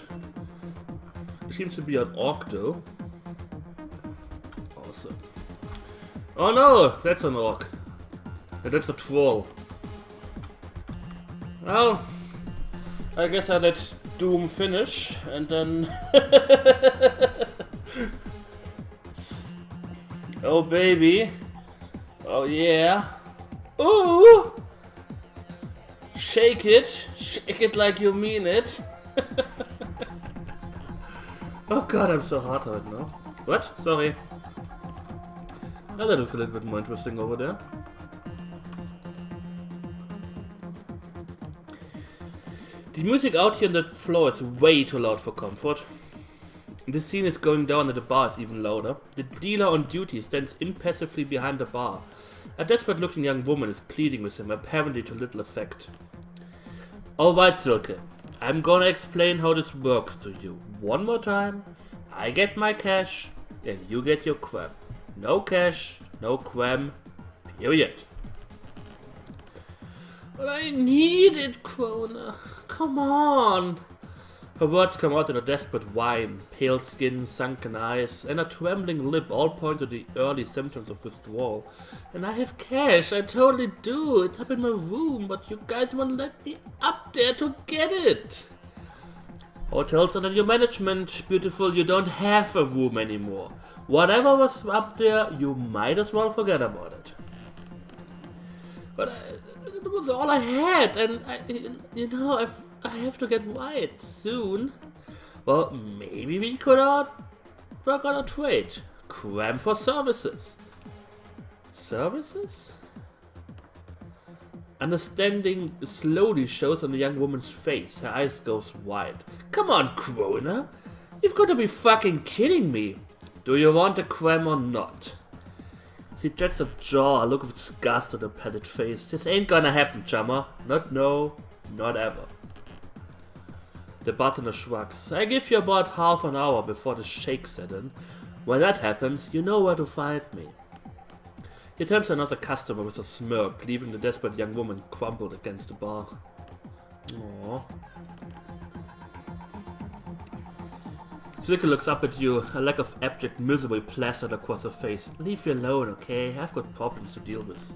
Seems to be an orc though. Awesome. Oh no, that's an orc. That's a troll. Well, I guess I let Doom finish and then... Oh baby. Oh yeah. Ooh! Shake it like you mean it. Oh god, I'm so hot right now. What? Sorry. Oh, that looks a little bit more interesting over there. The music out here on the floor is way too loud for comfort. The scene is going down and the bar is even louder. The dealer on duty stands impassively behind the bar. A desperate-looking young woman is pleading with him, apparently to little effect. Alright, Silke. I'm gonna explain how this works to you. One more time. I get my cash, and you get your crab. No cash, no crab. Period. But I need it, Krona. Come on. Her words come out in a desperate whine. Pale skin, sunken eyes, and a trembling lip all point to the early symptoms of withdrawal. And I have cash, I totally do. It's up in my room, but you guys won't let me up there to get it. Hotels under your management, beautiful, you don't have a room anymore. Whatever was up there, you might as well forget about it. But it was all I had, and I have to get white soon. Well, maybe we could work on a trade. Cram for services. Services? Understanding slowly shows on the young woman's face. Her eyes goes wide. Come on, Krona. You've got to be fucking kidding me. Do you want a cram or not? She jets her jaw, a look of disgust on her pallid face. This ain't gonna happen, chummer. Not no, not ever. The bartender shrugs. I give you about half an hour before the shake set in. When that happens, you know where to find me. He turns to another customer with a smirk, leaving the desperate young woman crumpled against the bar. Aww. Silke looks up at you, a lack of abject misery plastered across her face. Leave me alone, okay? I've got problems to deal with.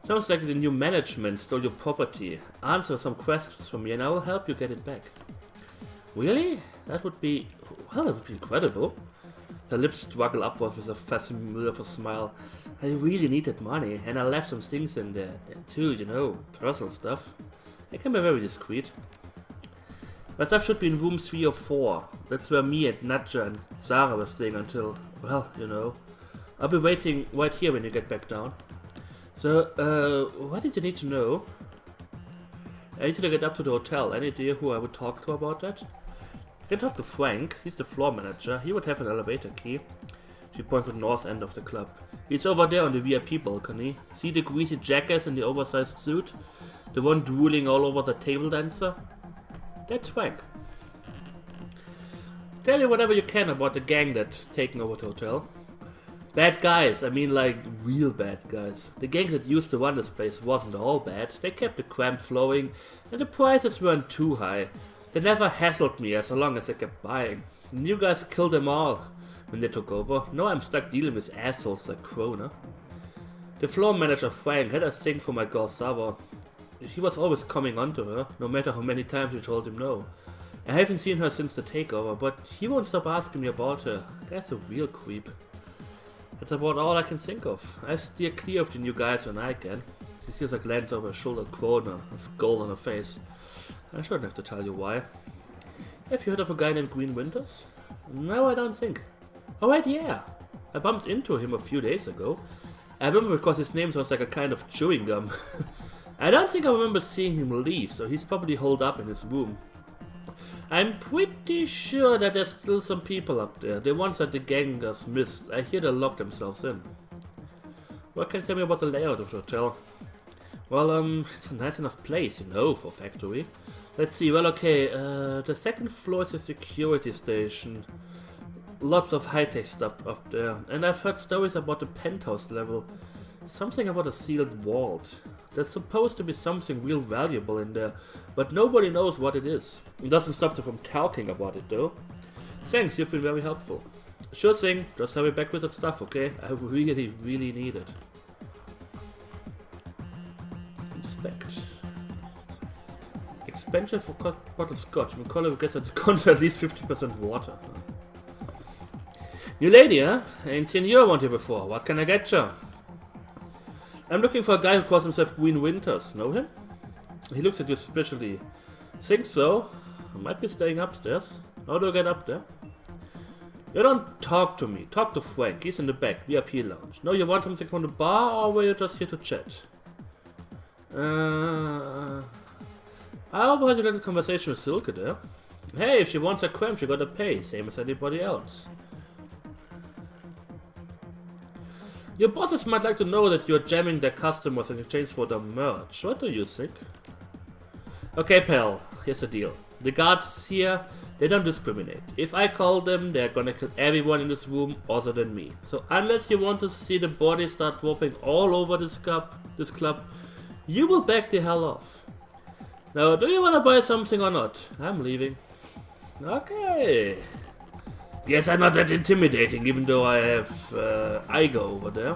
Sounds like the new management stole your property. Answer some questions for me and I will help you get it back. Really? That would be... well, that would be incredible. Her lips struggle upwards with a familiar smile. I really needed money, and I left some things in there, too, you know, personal stuff. I can be very discreet. My stuff should be in room 3 or 4. That's where me and Nadja and Sarah were staying until, well, you know. I'll be waiting right here when you get back down. So, what did you need to know? I need to get up to the hotel. Any idea who I would talk to about that? You can talk to Frank. He's the floor manager. He would have an elevator key. She points to the north end of the club. He's over there on the VIP balcony. See the greasy jackass in the oversized suit? The one drooling all over the table dancer? That's Frank. Tell me whatever you can about the gang that's taken over the hotel. Bad guys, I mean like real bad guys. The gangs that used to run this place wasn't all bad. They kept the crime flowing and the prices weren't too high. They never hassled me as long as I kept buying. The new guys killed them all when they took over. Now I'm stuck dealing with assholes like Krona. The floor manager Frank had a thing for my girl Sava. He was always coming on to her, no matter how many times we told him no. I haven't seen her since the takeover, but he won't stop asking me about her. That's a real creep. That's about all I can think of. I steer clear of the new guys when I can. She sees a glance over her shoulder at Krona, a skull on her face. I shouldn't have to tell you why. Have you heard of a guy named Green Winters? No, I don't think. Oh right, yeah. I bumped into him a few days ago. I remember because his name sounds like a kind of chewing gum. I don't think I remember seeing him leave, so he's probably holed up in his room. I'm pretty sure that there's still some people up there. The ones that the gangers missed. I hear they locked themselves in. What can you tell me about the layout of the hotel? Well, it's a nice enough place, you know, for factory. Let's see, well, okay, the second floor is a security station. Lots of high-tech stuff up there. And I've heard stories about the penthouse level. Something about a sealed vault. There's supposed to be something real valuable in there, but nobody knows what it is. It doesn't stop them from talking about it, though. Thanks, you've been very helpful. Sure thing, just have me back with that stuff, okay? I really, really need it. Inspect. Expansion for bottled scotch. McCullough gets at least 50% water. New lady, huh? Ain't seen you around here before. What can I get you? I'm looking for a guy who calls himself Green Winters. Know him? He looks at you suspiciously. Think so? I might be staying upstairs. How do I get up there? You don't talk to me. Talk to Frank. He's in the back, VIP lounge. No, you want something from the bar, or were you just here to chat? I overheard your little conversation with Silke there. Hey, if she wants a creme, she gotta pay, same as anybody else. Your bosses might like to know that you're jamming their customers in exchange for their merch. What do you think? Okay, pal, here's the deal. The guards here, they don't discriminate. If I call them, they're gonna kill everyone in this room other than me. So unless you want to see the bodies start dropping all over this club, you will back the hell off. Now, do you want to buy something or not? I'm leaving. Okay. Yes, I'm not that intimidating, even though I have Igo over there.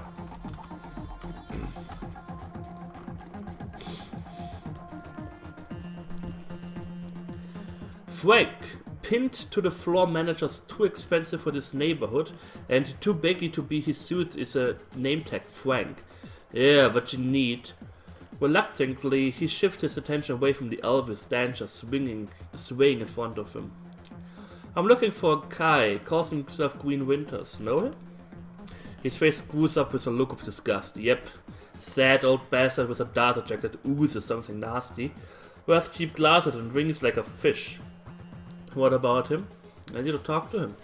Frank, pinned to the floor manager's too expensive for this neighborhood and too baggy to be his suit is a name tag, Frank. Yeah, what you need. Reluctantly, he shifts his attention away from the Elvis dancer swaying in front of him. I'm looking for a guy, calls himself Green Winters. Know him? His face screws up with a look of disgust. Yep, sad old bastard with a data jack that oozes something nasty. Wears cheap glasses and rings like a fish. What about him? I need to talk to him.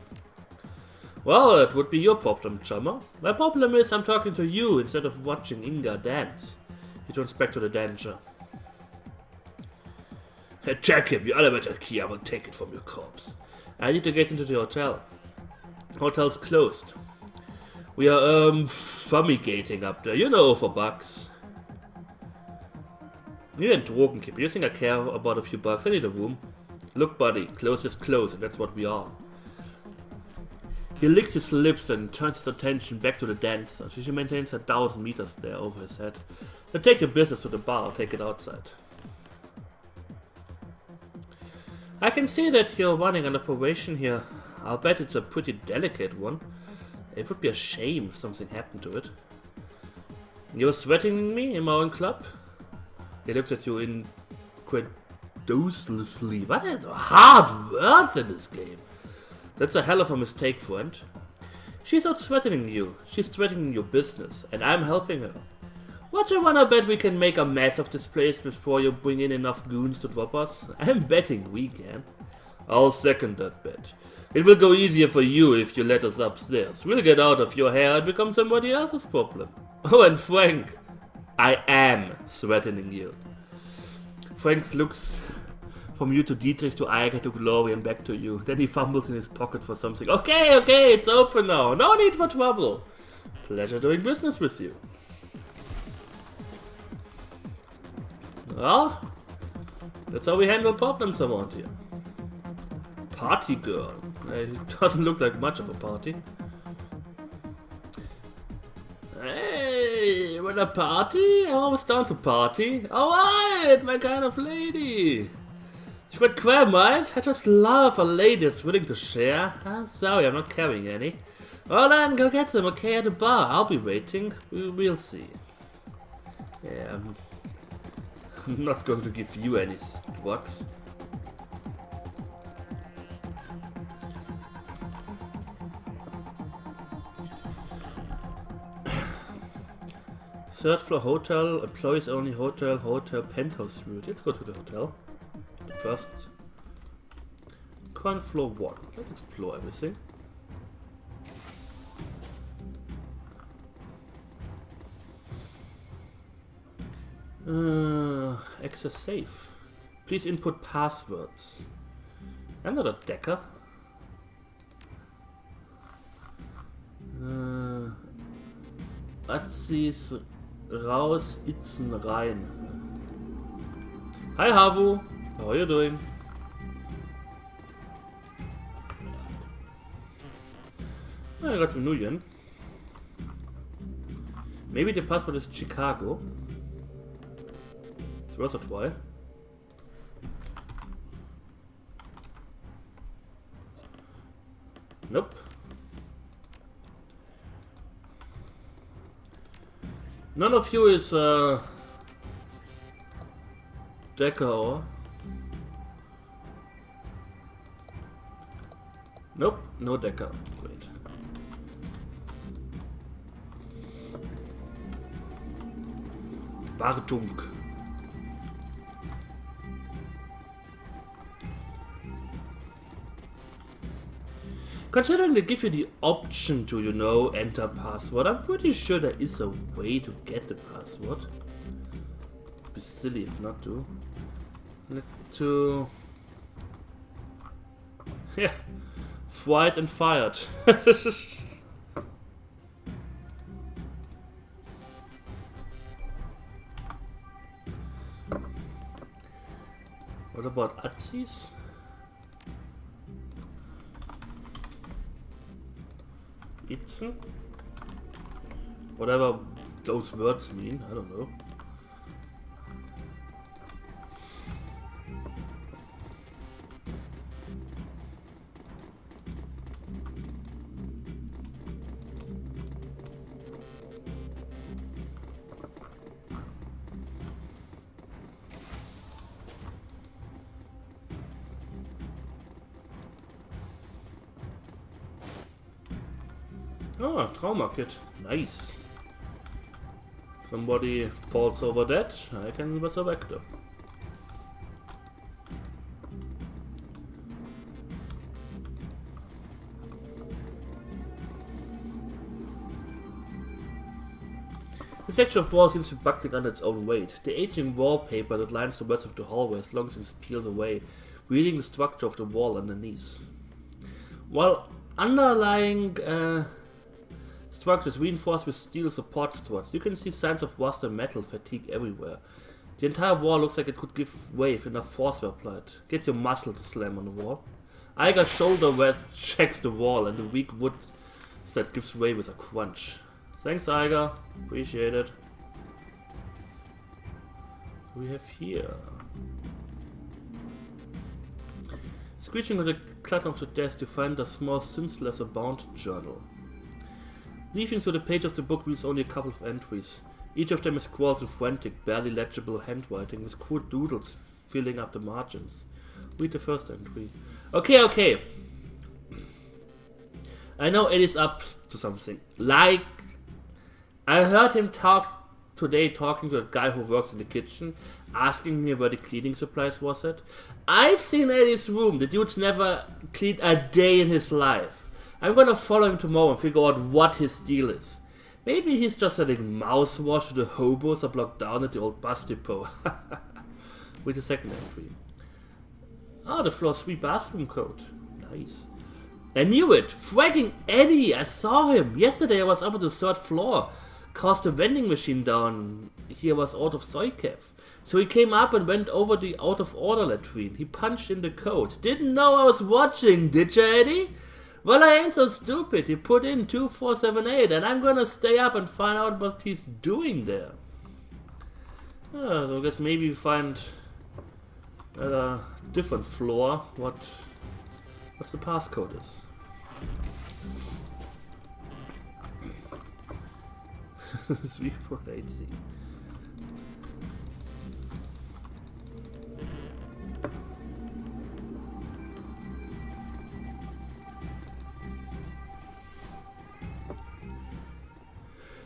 Well, it would be your problem, chummer. My problem is I'm talking to you instead of watching Inga dance. He turns back to the dancer. Check him, your elevator key, I will take it from your corpse. I need to get into the hotel. Hotel's closed. We are, fumigating up there, you know, for bucks. You're in Drogenkip. You think I care about a few bucks? I need a room. Look, buddy, close is close, and that's what we are. He licks his lips and turns his attention back to the dancer. She maintains 1,000 meters there over his head. Now take your business to the bar, I'll take it outside. I can see that you're running an operation here. I'll bet it's a pretty delicate one. It would be a shame if something happened to it. You're threatening me in my own club? He looks at you incredulously. What are hard words in this game? That's a hell of a mistake, friend. She's not threatening you. She's threatening your business, and I'm helping her. What you wanna bet we can make a mess of this place before you bring in enough goons to drop us? I'm betting we can. I'll second that bet. It will go easier for you if you let us upstairs. We'll get out of your hair and become somebody else's problem. Oh, and Frank, I am threatening you. Frank looks from you to Dietrich to Eike to Glory and back to you. Then he fumbles in his pocket for something. Okay, it's open now. No need for trouble. Pleasure doing business with you. Well, that's how we handle problems around here. Party girl. It doesn't look like much of a party. Hey, with a party? I'm always down to party. Alright, my kind of lady. She's quite quiet, right? I just love a lady that's willing to share. Sorry, I'm not carrying any. Well then, go get them, okay, at the bar. I'll be waiting. We'll see. Yeah, I'm not going to give you any drugs. Third floor hotel, employees only hotel, penthouse suite. Let's go to the hotel. First. Current floor 1. Let's explore everything. Access safe. Please input passwords. Another Decker. Azis raus, Itzen rein. Hi Havu, how are you doing? I got some Nuyen. Maybe the password is Chicago. It's worth a try. Nope. None of you is Decker. Nope, no Decker. Great. Wartung. Considering they give you the option to, you know, enter password, I'm pretty sure there is a way to get the password. It'd be silly if not to. Yeah. Fried and fired. What about Azis? Itzen? Whatever those words mean, I don't know. Oh, Trauma Kit. Nice. If somebody falls over that, I can resurrect them. The section of wall seems to be buckling under its own weight. The aging wallpaper that lines the rest of the hallway has long since peeled away, revealing the structure of the wall underneath. While underlying structures reinforced with steel support struts, you can see signs of rust and metal fatigue everywhere. The entire wall looks like it could give way if enough force were applied. Get your muscle to slam on the wall. Iger's shoulder rest checks the wall and the weak wood that gives way with a crunch. Thanks, Iger. Appreciate it. What do we have here? Screeching with the clatter of the desk, you find a small Synthleather-bound journal. Leafing through the page of the book reads only a couple of entries. Each of them is scrawled in frantic, barely legible handwriting with crude doodles filling up the margins. Read the first entry. Okay. I know Eddie's up to something. Like, I heard him talk today talking to a guy who works in the kitchen, asking me where the cleaning supplies was at. I've seen Eddie's room. The dude's never cleaned a day in his life. I'm gonna follow him tomorrow and figure out what his deal is. Maybe he's just selling mouthwash to the hobos are blocked down at the old bus depot. With the second entry. Ah, the floor 3 bathroom code. Nice. I knew it! Fracking Eddie! I saw him! Yesterday I was up on the 3rd floor. Caused a vending machine down. Here was out of Soikev. So he came up and went over the out of order latrine. He punched in the code. Didn't know I was watching, did ya, Eddie? Well, I ain't so stupid. He put in 2478 and I'm gonna stay up and find out what he's doing there. So I guess maybe we find a different floor. What's the passcode is. 3.8C.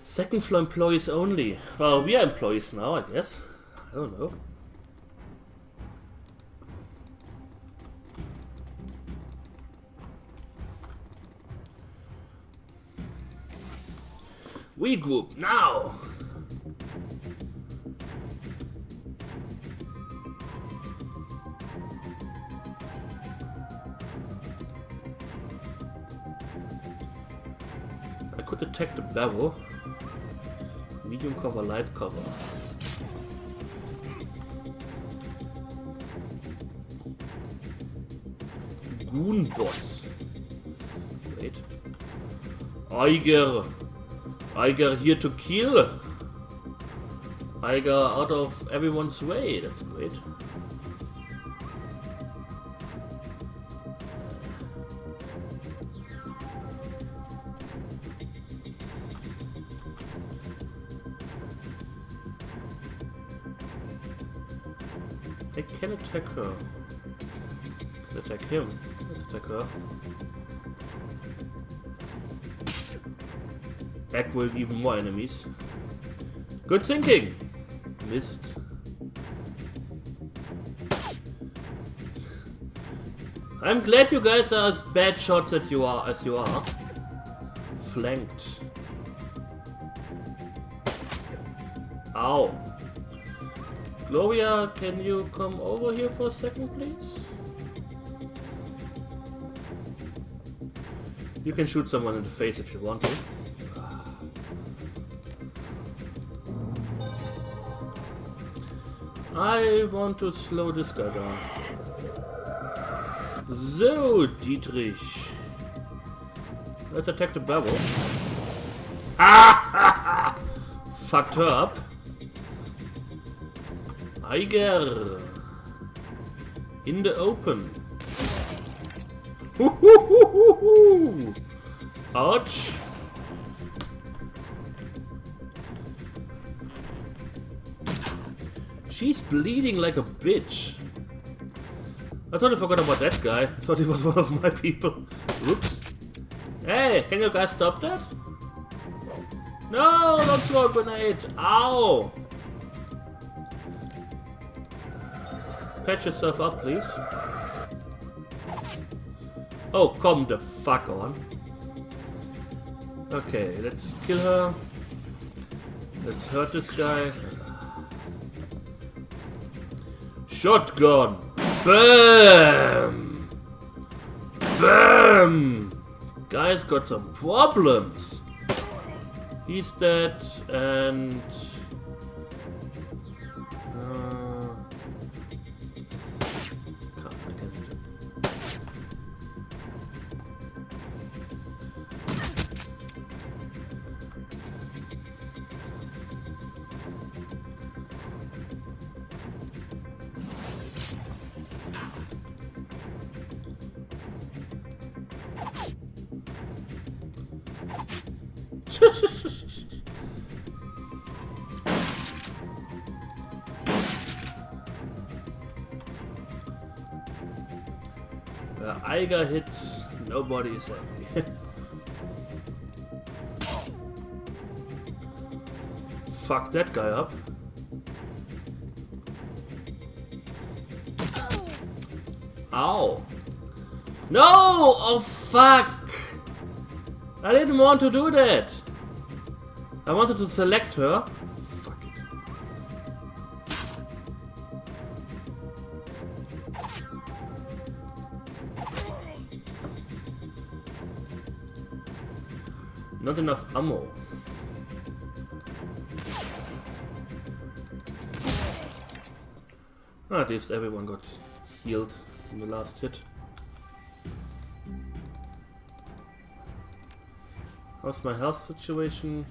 Second floor employees only. Well, we are employees now, I guess. I don't know. We group now. I could detect the barrel. Medium cover, light cover. Goon boss. Wait. Eiger here to kill. Eiger out of everyone's way. That's great. I can attack her. Let's attack him. Let's attack her. Back with even more enemies. Good thinking! Missed. I'm glad you guys are as bad shots as you are. Flanked. Ow. Gloria, can you come over here for a second, please? You can shoot someone in the face if you want to. I want to slow this guy down. So, Dietrich. Let's attack the barrel. Ah! Fucked her up. Eiger. In the open. Ouch. She's bleeding like a bitch. I totally forgot about that guy. I thought he was one of my people. Oops. Hey, can you guys stop that? No, don't throw a grenade. Ow. Patch yourself up, please. Oh, come the fuck on. Okay, let's kill her. Let's hurt this guy. Shotgun! Bam! Bam! Guy's got some problems. He's dead and... Eiger hits, nobody is happy. Fuck that guy up. Ow. No! Oh fuck! I didn't want to do that. I wanted to select her. Fuck it. Not enough ammo. At least everyone got healed in the last hit. How's my health situation?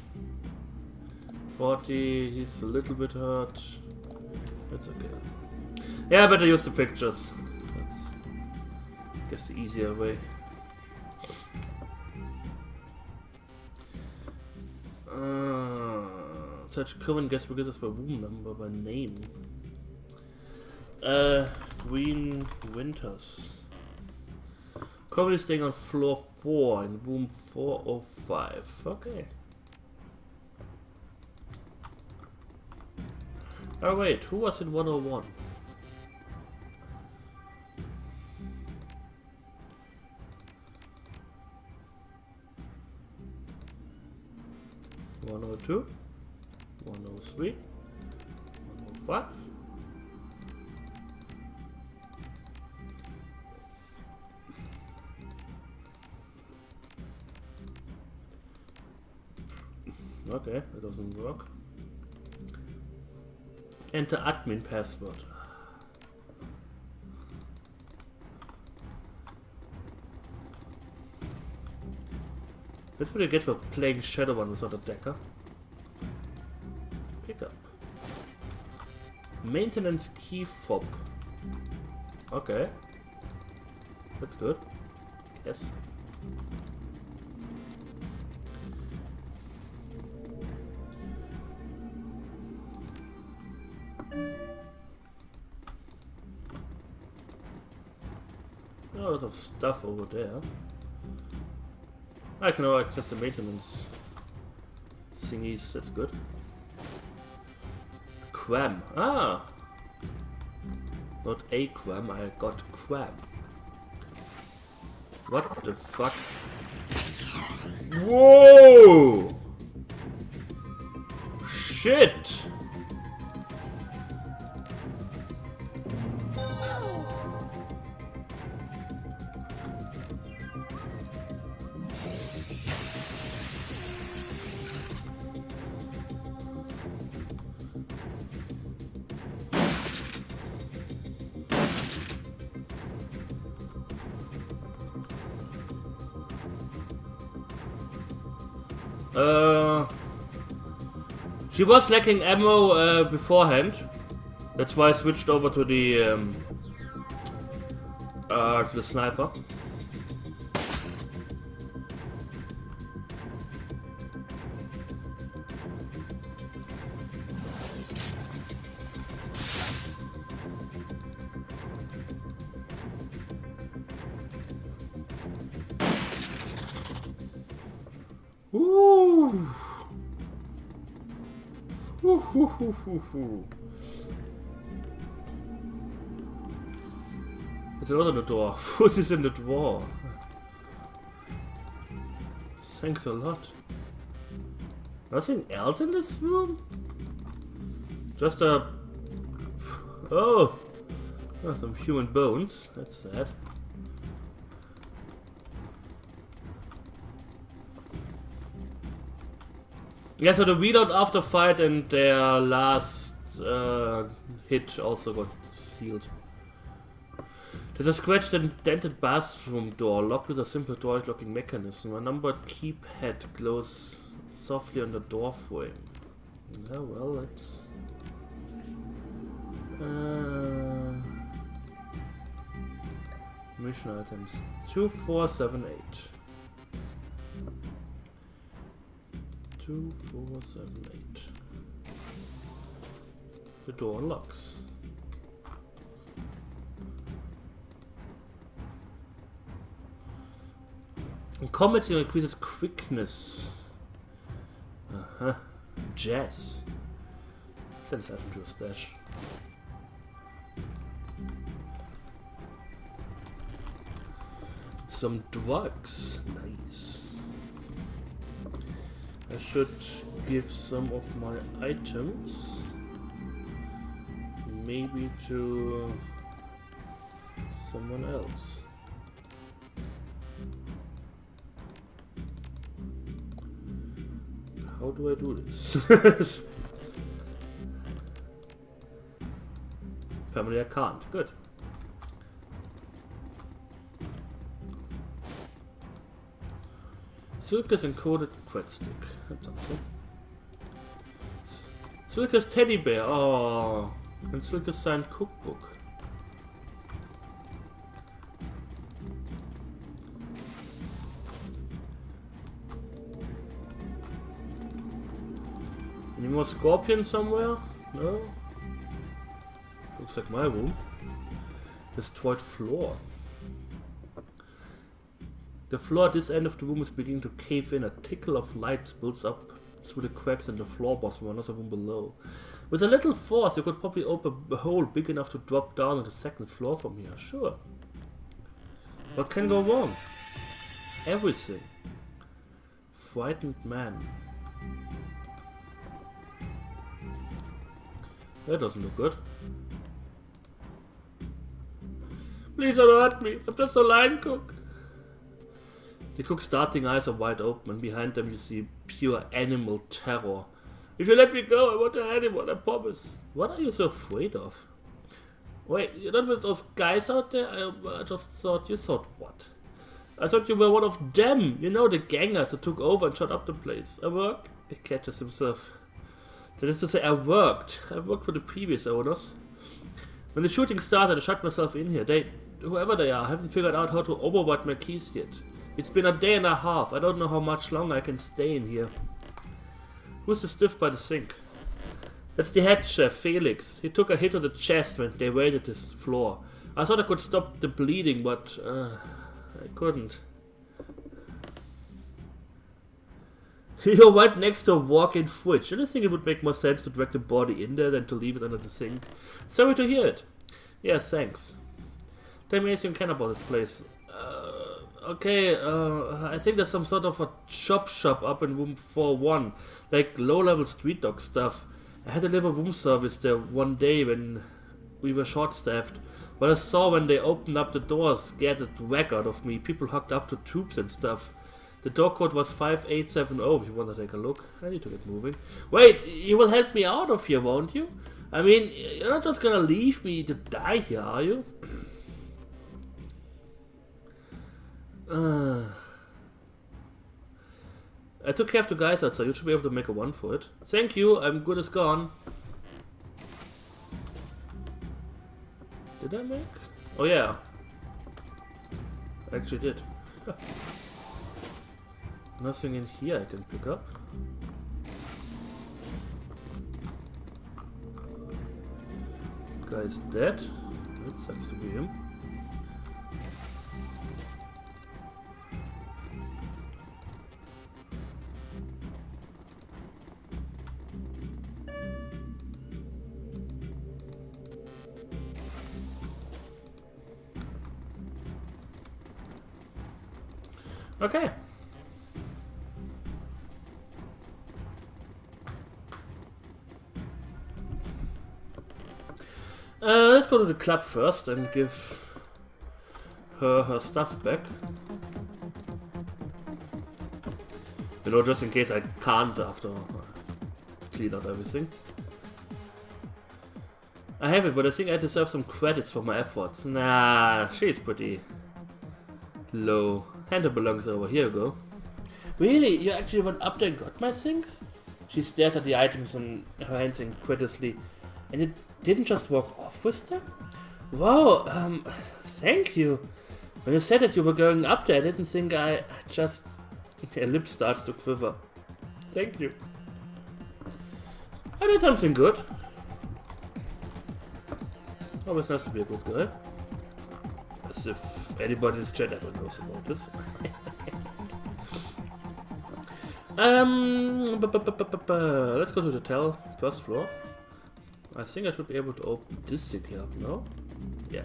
40, he's a little bit hurt. It's okay. Yeah, I better use the pictures. That's, I guess, the easier way. Search current guest registers by room number, by name. Green Winters. Currently staying on floor 4 in room 405. Okay. Oh wait, who was in 101? One oh two, 103, 105. Okay, that doesn't work. Enter admin password. That's what you get for playing Shadowrun without a decker. Pickup. Maintenance key fob. Okay. That's good. Yes. A lot of stuff over there. I can now access the maintenance thingies, that's good. Quam. Ah! Not a quam, I got quam. What the fuck? Whoa! Shit! She was lacking ammo beforehand. That's why I switched over to the sniper. Ooh. It's not on the door. Food is in the drawer. Thanks a lot. Nothing else in this room? Just a... Oh! Some human bones. That's sad. Yeah, so the reload after fight and their last hit also got healed. There's a scratched and dented bathroom door locked with a simple door locking mechanism. A numbered keypad glows softly on the door frame. Yeah, well, let's... mission items 2478. 2478. The door unlocks. In combat, it increases quickness. Jazz. Send this item to a stash. Some drugs. Nice. I should give some of my items maybe to someone else. How do I do this? Apparently I can't. Good. Silka's encoded quet stick. That's something. Silka's teddy bear. Oh, and Silka's signed cookbook. Any more scorpions somewhere? No? Looks like my room. Destroyed floor. The floor at this end of the room is beginning to cave in. A trickle of light spills up through the cracks in the floorboards from another room below. With a little force, you could probably open a hole big enough to drop down on the second floor from here. Sure. What can go wrong? Everything. Frightened man. That doesn't look good. Please don't hurt me. I'm just a line cook. The cook's darting eyes are wide open, and behind them you see pure animal terror. If you let me go, I won't tell anyone, I promise. What are you so afraid of? Wait, you're not with those guys out there? I just thought, you thought what? I thought you were one of them. You know, the gangers that took over and shut up the place. I work? He catches himself. That is to say, I worked. I worked for the previous owners. When the shooting started, I shut myself in here. Whoever they are, haven't figured out how to override my keys yet. It's been a day and a half. I don't know how much longer I can stay in here. Who's the stiff by the sink? That's the head chef, Felix. He took a hit on the chest when they raided this floor. I thought I could stop the bleeding, but I couldn't. You're right next to a walk-in fridge. Don't you think it would make more sense to drag the body in there than to leave it under the sink? Sorry to hear it. Yes, thanks. Tell me anything you can about this place. Okay, I think there's some sort of a chop shop up in room 4-1. Like low-level street dog stuff. I had to deliver room service there one day when we were short-staffed. What I saw when they opened up the doors scared the whack out of me. People hooked up to tubes and stuff. The door code was 5870 if you want to take a look. I need to get moving. Wait, you will help me out of here, won't you? I mean, you're not just gonna leave me to die here, are you? I took care of the guys outside. You should be able to make a one for it. Thank you, I'm good as gone. Did I make? Oh yeah. I actually did. Nothing in here I can pick up. Guy's dead. That sucks to be him. Okay. Let's go to the club first and give her stuff back. You know, just in case I can't after clean out everything. I have it, but I think I deserve some credits for my efforts. Nah, she's pretty low. Hunter belongs over. Here you go. Really? You actually went up there and got my things? She stares at the items in her hands incredulously. And you didn't just walk off with them? Wow, thank you. When you said that you were going up there, I didn't think I just... Her lip starts to quiver. Thank you. I did something good. Always nice to be a good guy. As if anybody in this chat ever knows about this. Let's go to the hotel, first floor. I think I should be able to open this thing here up now. Yeah.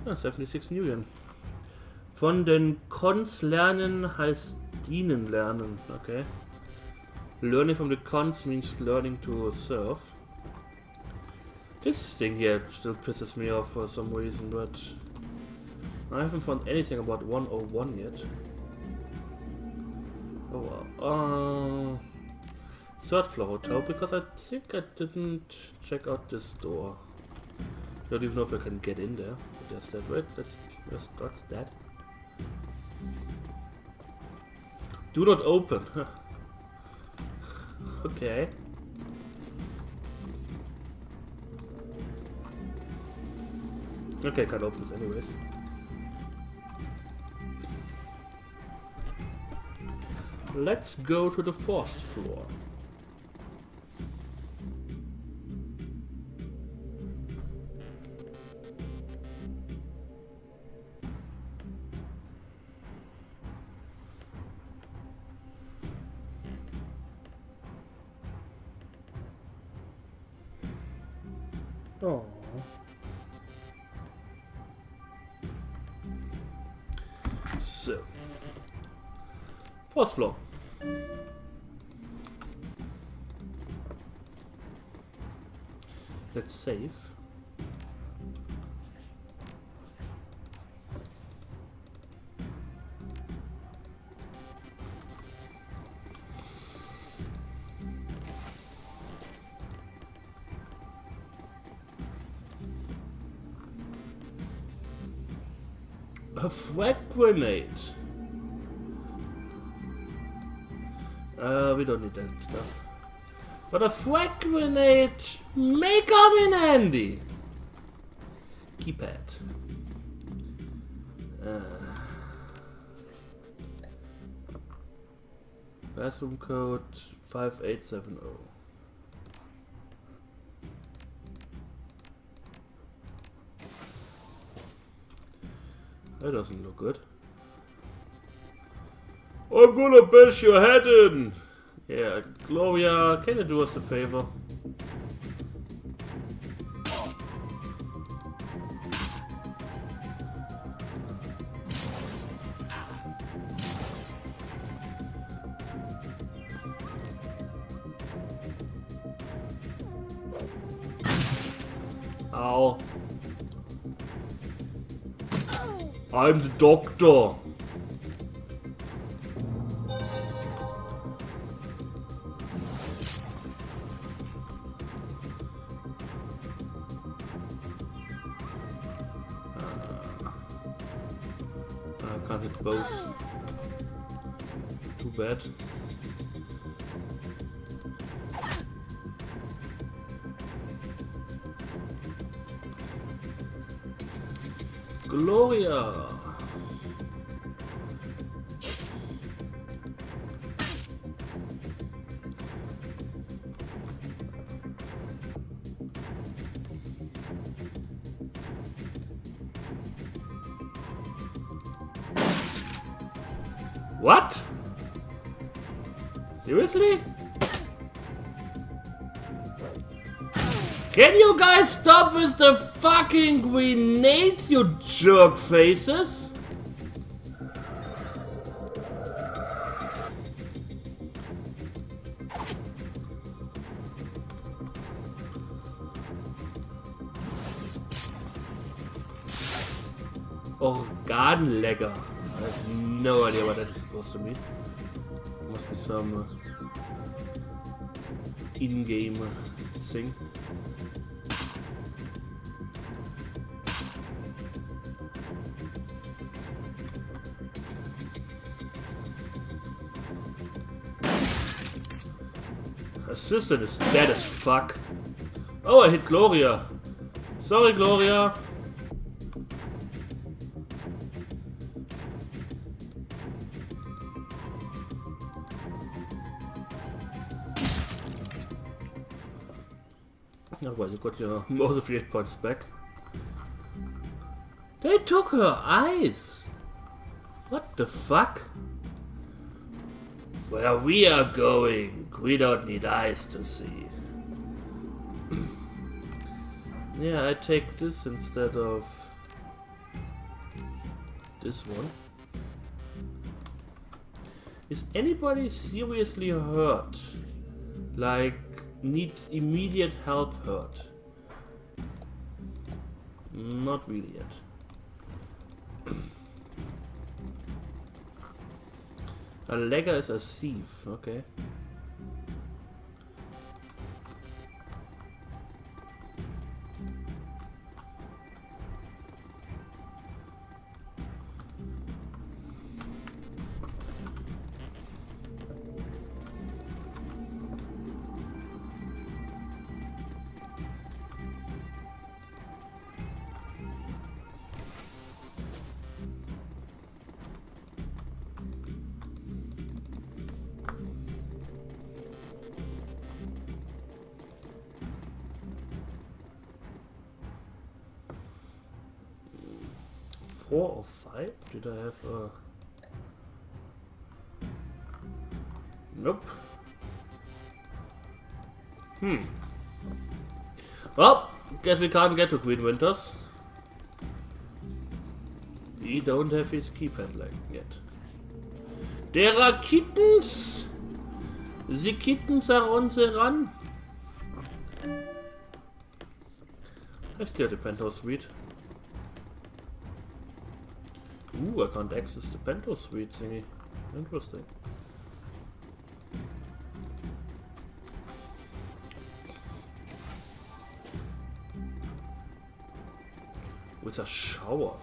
Ah, 76 Million. Von den Cons lernen heißt dienen lernen. Okay. Learning from the cons means learning to serve. This thing here still pisses me off for some reason, but I haven't found anything about 101 yet. Oh well. Third floor hotel, because I think I didn't check out this door. I don't even know if I can get in there. But there's that. Wait, what's that? Do not open. Okay. Okay, I can't open this anyways. Let's go to the 4th floor. Oh. So, 4th floor. Let's save. A frag grenade. We don't need that stuff. But a frag grenade may come in handy. Keypad. Bathroom code 5870. That doesn't look good. I'm gonna bash your head in! Yeah, Gloria, can you do us a favor? Ow. I'm the doctor. I can't hit both. Too bad. Gloria! What? Seriously? Can you guys stop with the fucking grenades, you jerk faces? Organlecker. I have no idea what that is supposed to mean. Must be some in-game thing. Assistant is dead as fuck. Oh, I hit Gloria. Sorry, Gloria. Oh well, you got your most of your hit points back. They took her eyes. What the fuck? Where we are going, we don't need eyes to see. Yeah, I take this instead of this one. Is anybody seriously hurt? Like, needs immediate help hurt? Not really yet. A legger is a thief, okay. Four or five? Did I have a... Nope. Well, guess we can't get to Queen Winters. We don't have his keypad like yet. There are kittens! The kittens are on the run. Let's clear the penthouse suite. Ooh, I can't access the penthouse suite thingy. Interesting. With a shower.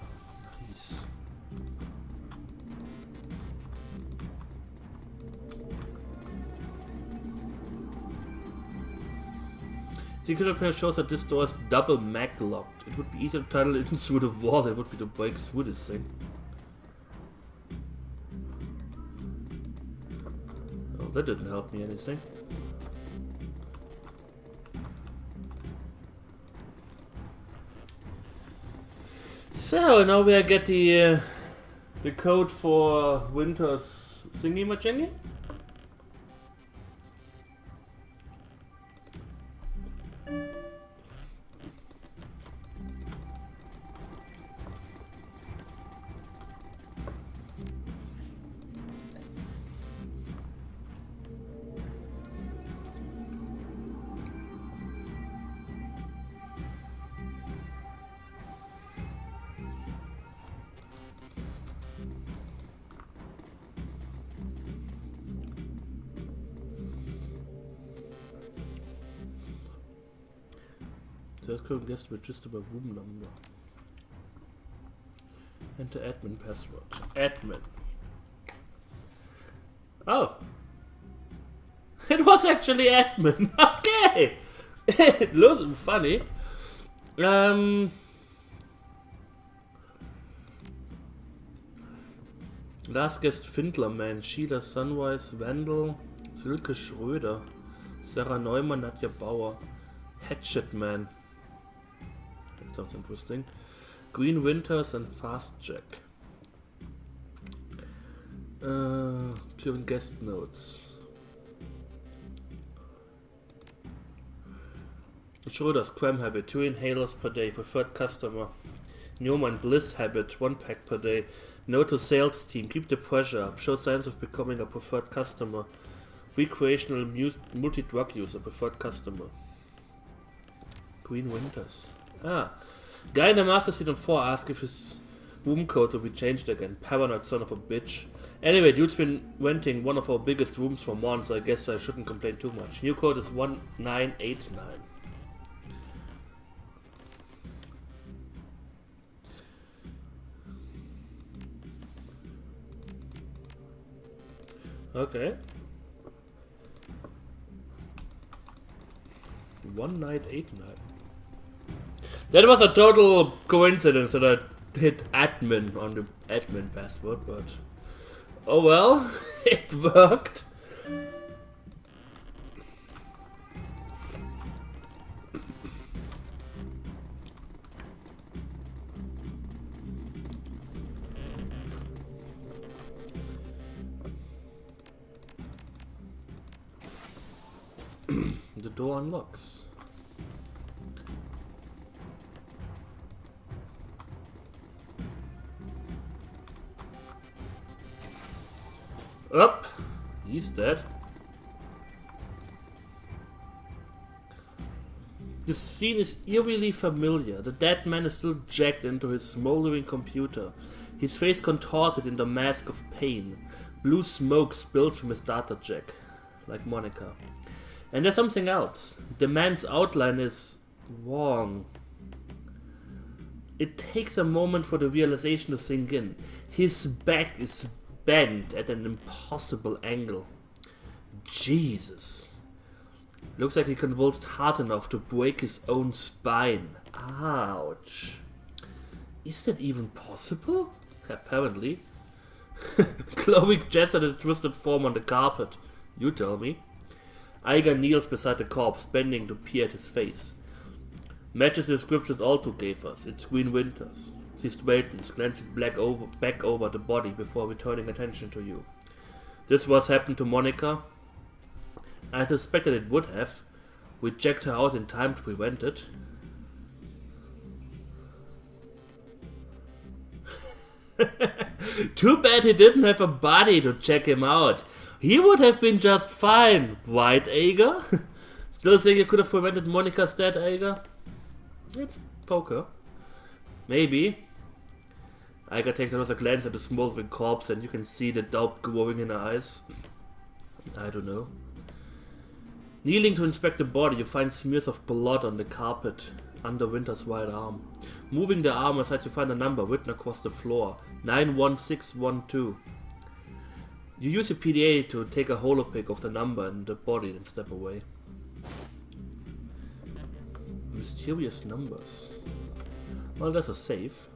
Nice. The secret repair shows that this door is double mag locked. It would be easier to tunnel in through the wall than it would be to break through this thing. Oh, that didn't help me anything. So now we get the code for Winter's thingy machingy. Just couldn't guess the register by room number. Enter admin password. Admin. Oh! It was actually admin! Okay! It wasn't funny. Last guest Findlerman, Sheila Sunwise, Vandal, Silke Schröder, Sarah Neumann, Nadja Bauer, Hatchetman. That sounds interesting. Green Winters and Fast Jack. Clearing guest notes. Schröder's crime habit, 2 inhalers per day, preferred customer. Neumann bliss habit, 1 pack per day. No to sales team, keep the pressure up, show signs of becoming a preferred customer. Recreational multi-drug user, preferred customer. Green Winters. Ah. Guy in the Master Suite on 4 asked if his room code will be changed again. Paranoid son of a bitch. Anyway, dude's been renting one of our biggest rooms for months, so I guess I shouldn't complain too much. New code is 1989. Okay. 1989. That was a total coincidence that I hit admin on the admin password, but oh well, it worked. The door unlocks. Up! He's dead. The scene is eerily familiar. The dead man is still jacked into his smoldering computer, his face contorted in the mask of pain. Blue smoke spills from his data jack, like Monica. And there's something else. The man's outline is wrong. It takes a moment for the realization to sink in. His back is bent at an impossible angle. Jesus. Looks like he convulsed hard enough to break his own spine. Ouch. Is that even possible? Apparently. Chloe gestured at a twisted form on the carpet. You tell me. Iger kneels beside the corpse, bending to peer at his face. Matches the description Alto gave us. It's Green Winters. He straightens, glancing back over the body before returning attention to you. This was happened to Monica. I suspected it would have. We checked her out in time to prevent it. Too bad he didn't have a body to check him out. He would have been just fine, right, Ager? Still think you could have prevented Monica's death, Ager? It's poker. Maybe. Iger takes another glance at the smoldering corpse and you can see the doubt growing in her eyes. I don't know. Kneeling to inspect the body, you find smears of blood on the carpet under Winter's right arm. Moving the arm aside, you find a number written across the floor. 91612. You use your PDA to take a holopic of the number and the body and step away. Mysterious numbers. Well, there's a safe.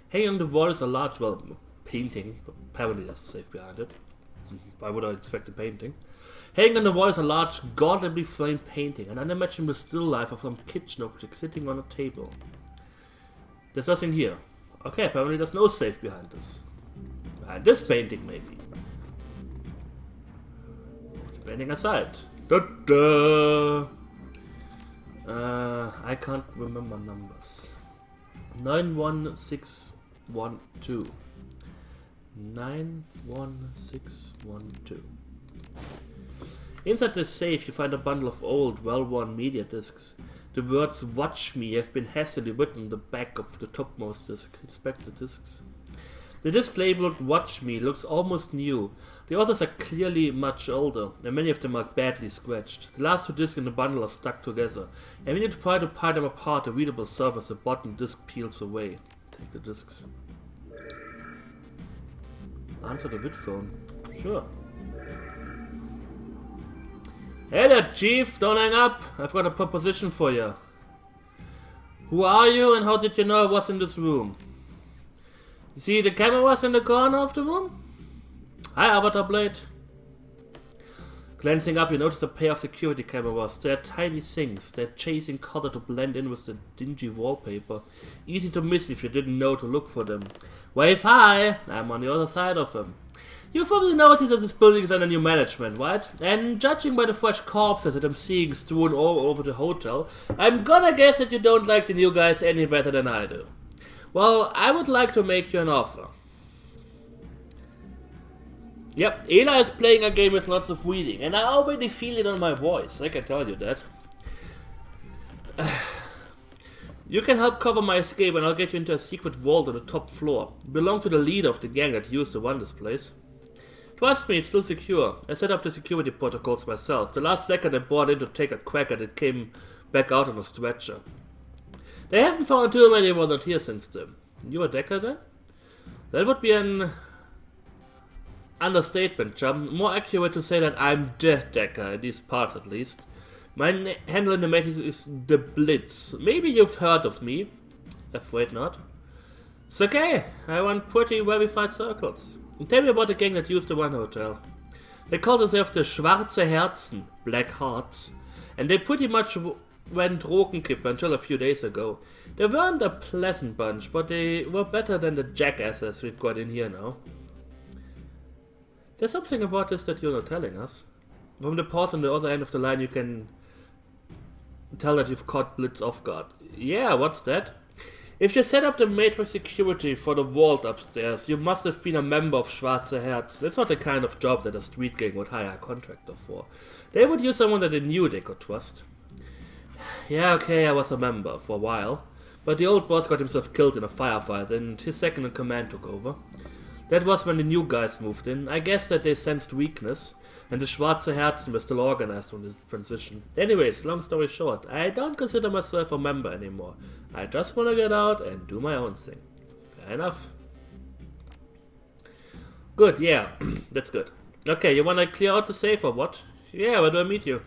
Hanging on the wall is a large, well, painting. Apparently there's a safe behind it. Why would I expect a painting? Hanging on the wall is a large, godly framed painting, an unimaginable still life of some kitchen object sitting on a table. There's nothing here. Okay, apparently there's no safe behind this. Behind this painting, maybe. The painting aside. Da-da! I can't remember numbers. 91612. 91612. Inside the safe you find a bundle of old, well-worn media discs. The words "Watch Me" have been hastily written on the back of the topmost disc. Inspect the discs. The disc labeled "Watch Me" looks almost new. The others are clearly much older, and many of them are badly scratched. The last two discs in the bundle are stuck together, and when you try to pry them apart, the readable surface of the bottom disc peels away. Take the discs. Answer the vidphone. Sure. Hey there, Chief! Don't hang up! I've got a proposition for you. Who are you and how did you know I was in this room? You see the cameras in the corner of the room? Hi, Avatar Blade. Glancing up, you notice a pair of security cameras. They're tiny things. They're chasing color to blend in with the dingy wallpaper. Easy to miss if you didn't know to look for them. Wave hi! I'm on the other side of them. You've probably noticed that this building is under new management, right? And judging by the fresh corpses that I'm seeing strewn all over the hotel, I'm gonna guess that you don't like the new guys any better than I do. Well, I would like to make you an offer. Yep, Ela is playing a game with lots of reading, and I already feel it on my voice, I can tell you that. You can help cover my escape and I'll get you into a secret vault on the top floor. You belong to the leader of the gang that used to run this place. Trust me, it's still secure. I set up the security protocols myself. The last second I brought in to take a crack at it came back out on a stretcher. They haven't found too many volunteers since then. You a Decker then? That would be an understatement, chum. More accurate to say that I'm the Decker, in these parts at least. My handle in the matrix is the Blitz. Maybe you've heard of me. Afraid not. It's okay, I run pretty verified circles. And tell me about the gang that used to run the hotel. They called themselves the Schwarze Herzen, Black Hearts. And they pretty much went Drogenkippe until a few days ago. They weren't a pleasant bunch, but they were better than the jackasses we've got in here now. There's something about this that you're not telling us. From the pause on the other end of the line you can tell that you've caught Blitz off guard. Yeah, what's that? If you set up the matrix security for the vault upstairs, you must have been a member of Schwarze Herz. That's not the kind of job that a street gang would hire a contractor for. They would use someone that they knew they could trust. Yeah, okay, I was a member for a while. But the old boss got himself killed in a firefight and his second in command took over. That was when the new guys moved in. I guess that they sensed weakness, and the Schwarze Herzen were still organized on this transition. Anyways, long story short, I don't consider myself a member anymore. I just want to get out and do my own thing. Fair enough. Good, yeah, that's good. Okay, you want to clear out the safe or what? Yeah, where do I meet you?